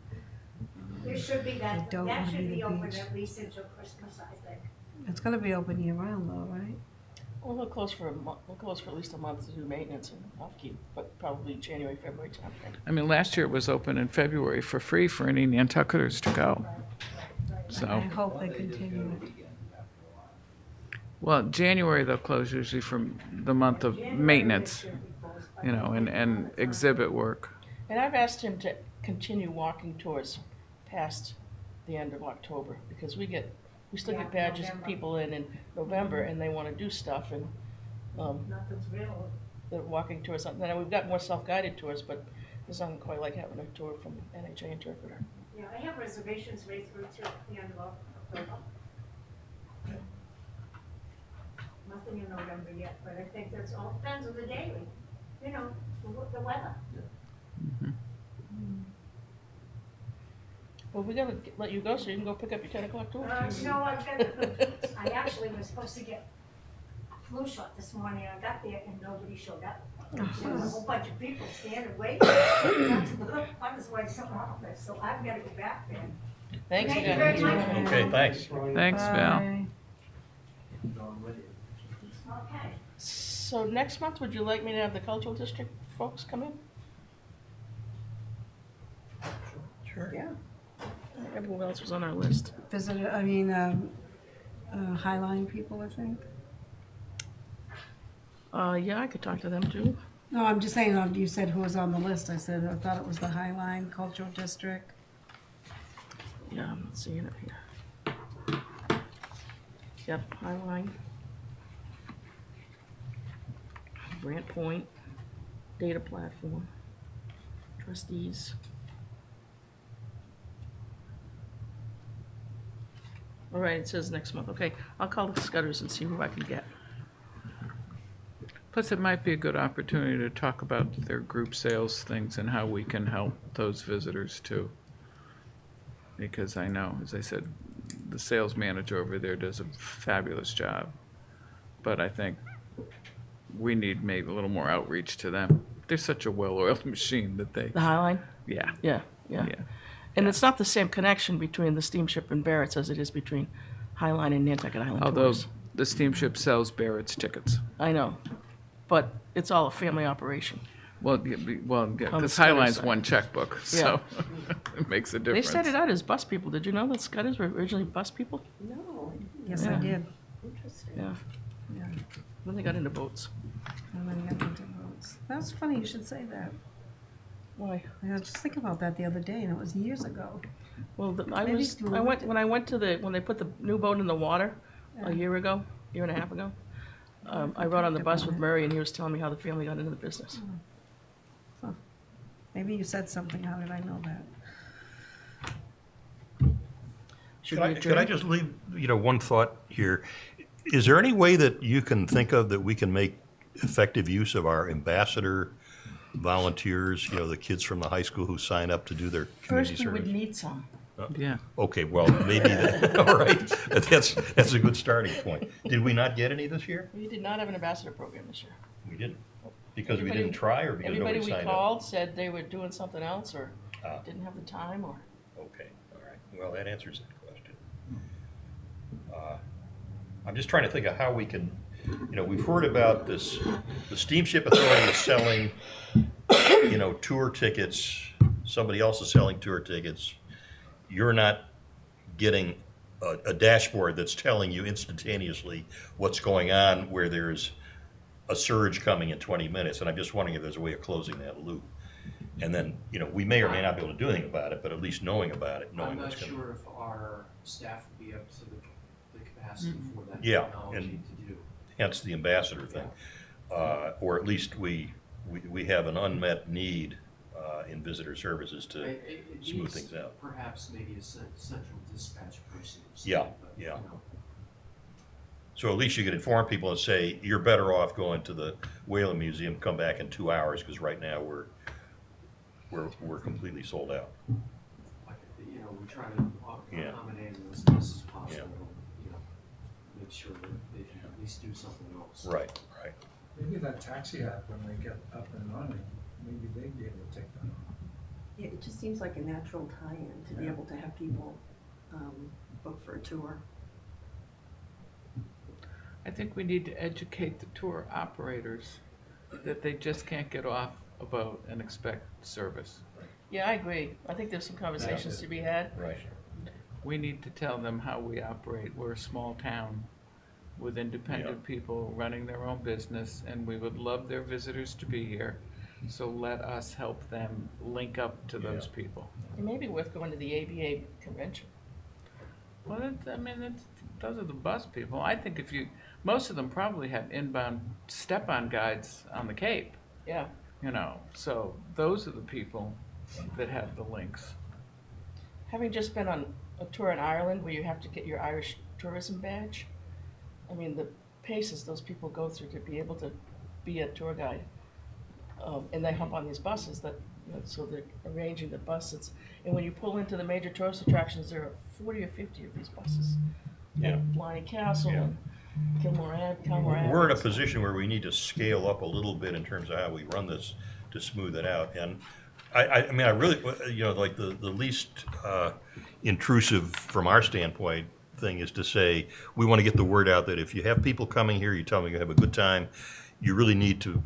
There should be I don't that wanna should be the be open beach. at least until Christmas, I think. It's gonna be open year round though, right? Well, they'll close for we'll close for at least a month to do maintenance and upkeep, but probably January, February timeframe. I mean, last year it was open in February for free for any Nantucketers to go. I So, hope they continue it. well, January they'll close usually for the month of January, maintenance, they should be closed, but you know, and exhibit work. And I've asked him to continue walking tours past the end of October, because we still Yeah, get badges, November. people in November, and they wanna do stuff, and, Nothing's real. they're walking tours, and we've got more self-guided tours, but it's not quite like having a tour from NHA interpreter. Yeah, I have reservations right through to the end of October. Nothing in November yet, but I think that's all depends on the daily, you know, the weather. Well, we gotta let you go so you can go pick up your 10 o'clock tour. No, I actually was supposed to get a flu shot this morning, I got there and nobody showed up. There was a whole bunch of people standing waiting. I was waiting something wrong with this, so I've gotta go back there. Thanks, Thank you you very guys. much. Okay, thanks. Thanks, Val. Bye. going with you. Okay. So next month, would you like me to have the cultural district folks come in? Sure. Yeah. Everyone else was on our list. Visitor, Highline people, I think. Yeah, I could talk to them too. No, I'm just saying, you said who was on the list. I said, I thought it was the Highline Cultural District. Yeah, I'm not seeing it here. Yep, Highline. Grant Point, Data Platform, Trustees. All right, it says next month. Okay, I'll call the Scudders and see who I can get. Plus, it might be a good opportunity to talk about their group sales things and how we can help those visitors too. Because I know, as I said, the sales manager over there does a fabulous job. But I think we need maybe a little more outreach to them. They're such a well-oiled machine that they, The Highline? yeah, Yeah, yeah. yeah. And it's not the same connection between the steamship and Barrett's as it is between Highline and Nantucket Island Although Tours. the steamship sells Barrett's tickets. I know, but it's all a family operation. Well, yeah, the because Scudder Highline's side. one checkbook, so it makes a They difference. started out as bus people. Did you know that Scudders were originally bus people? No, Yes, I Yeah. did. interesting. Yeah. Yeah. Then they got into boats. And then got into votes. That's funny you should say that. Why? I was just thinking about that the other day, and it was years ago. Well, Maybe I went, when I went to when they put the new boat in the water Yeah. a year and a half ago. I rode on the bus with Murray and he was telling me how the family got into the business. Maybe you said something. How did I know that? Should Could we I, could I adjourn? just leave, one thought here? Is there any way that you can think of that we can make effective use of our ambassador volunteers, the kids from the high school who sign up to do their community First, we would service? need some. Yeah. Okay, well, maybe that, all right, that's a good starting point. Did we not get any this year? We did not have an ambassador program this year. We didn't. Because we Everybody- didn't try or because Everybody nobody we signed up? called said they were doing something else or Ah. didn't have the time or. Okay, all right. Well, that answers that question. I'm just trying to think of how we can, we've heard about this, the steamship authority is selling, tour tickets. Somebody else is selling tour tickets. You're not getting a dashboard that's telling you instantaneously what's going on where there's a surge coming in 20 minutes. And I'm just wondering if there's a way of closing that loop. And then, we may or may not be able to do anything about it, but at least knowing about it, knowing I'm not what's going to. sure if our staff would be up to the capacity for that Yeah, technology and- to do. Hence the ambassador thing. Or at least we have an unmet need in visitor services to It smooth needs things out. Perhaps maybe a central dispatch person or something. Yeah, but, yeah. you know, So at least you can inform people and say, you're better off going to the Whalen Museum, come back in 2 hours, because right now we're completely sold out. Like, we try to Yeah. accommodate them as best as possible, make sure that they can at least do something else. Right. Maybe that taxi app, when they get up and running, maybe they'd be able to take that on. Yeah, it just seems like a natural tie-in to be able to have people book for a tour. I think we need to educate the tour operators that they just can't get off a boat and expect service. Yeah, I agree. I think there's some conversations to be had. Right. We need to tell them how we operate. We're a small town with independent people running their own business, and we would love their visitors to be here. So let us help them link up to those people. It may be worth going to the ABA convention. Well, those are the bus people. I think most of them probably have inbound step-on guides on the Cape, Yeah. so those are the people that have the links. Having just been on a tour in Ireland where you have to get your Irish tourism badge, I mean, the paces those people go through to be able to be a tour guide. And they hop on these buses so they're arranging the buses. And when you pull into the major tourist attractions, there are 40 or 50 of these buses. Yeah. Like Blarney Castle Yeah. and Kilmore Ave. We're in a position where we need to scale up a little bit in terms of how we run this to smooth it out. And I really, like the least intrusive from our standpoint thing is to say, we want to get the word out that if you have people coming here, you tell them you have a good time, you really need to,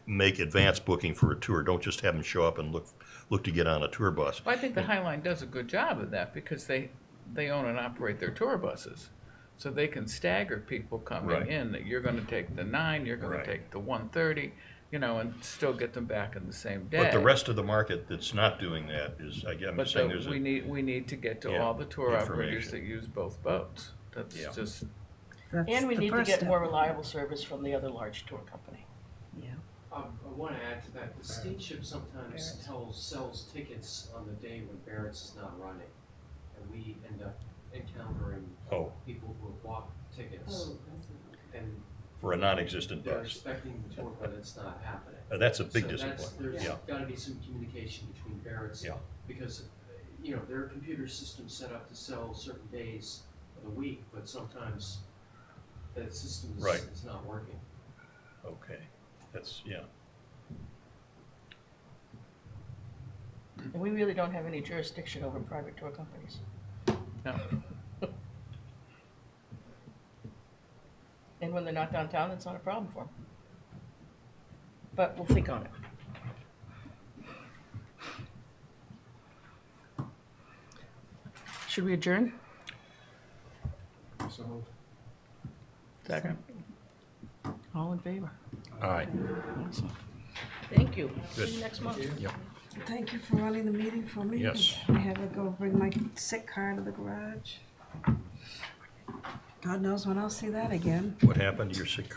make advance booking for a tour. Don't just have them show up and look to get on a tour bus. Well, I think the Highline does a good job of that because they own and operate their tour buses. So they can stagger people coming Right. in, that you're gonna take the 9, you're gonna Right. take the 1:30, and still get them back in the same day. But the rest of the market that's not doing that is, I'm But just saying there's we need to get to Yeah, all the tour operators information. that use both boats. That's Yeah. just, That's And we the need to first get step. more reliable service from the other large tour company. Yeah. I want to add to that, the steamship sometimes sells tickets on the day when Barrett's is not running. And we end up encountering Oh, people who have bought tickets Oh, that's not, and for a non-existent they're bus. expecting the tour, but it's not happening. That's a big So disappointment. There's Yeah, gotta be some communication between Barrett's, Yeah. because, there are computer systems set up to sell certain days of the week, but sometimes that system Right. is not working. okay. That's, yeah. And we really don't have any jurisdiction over private tour companies. no. And when they're not downtown, it's not a problem for them. But we'll think on it. Should we adjourn? So moved. Second. All in favor? All right. Awesome. Thank you. Good. See you next month. Yep. Thank you for running the meeting for me. Yes. I had to go bring my sick car to the garage. God knows when I'll see that again. What happened to your sick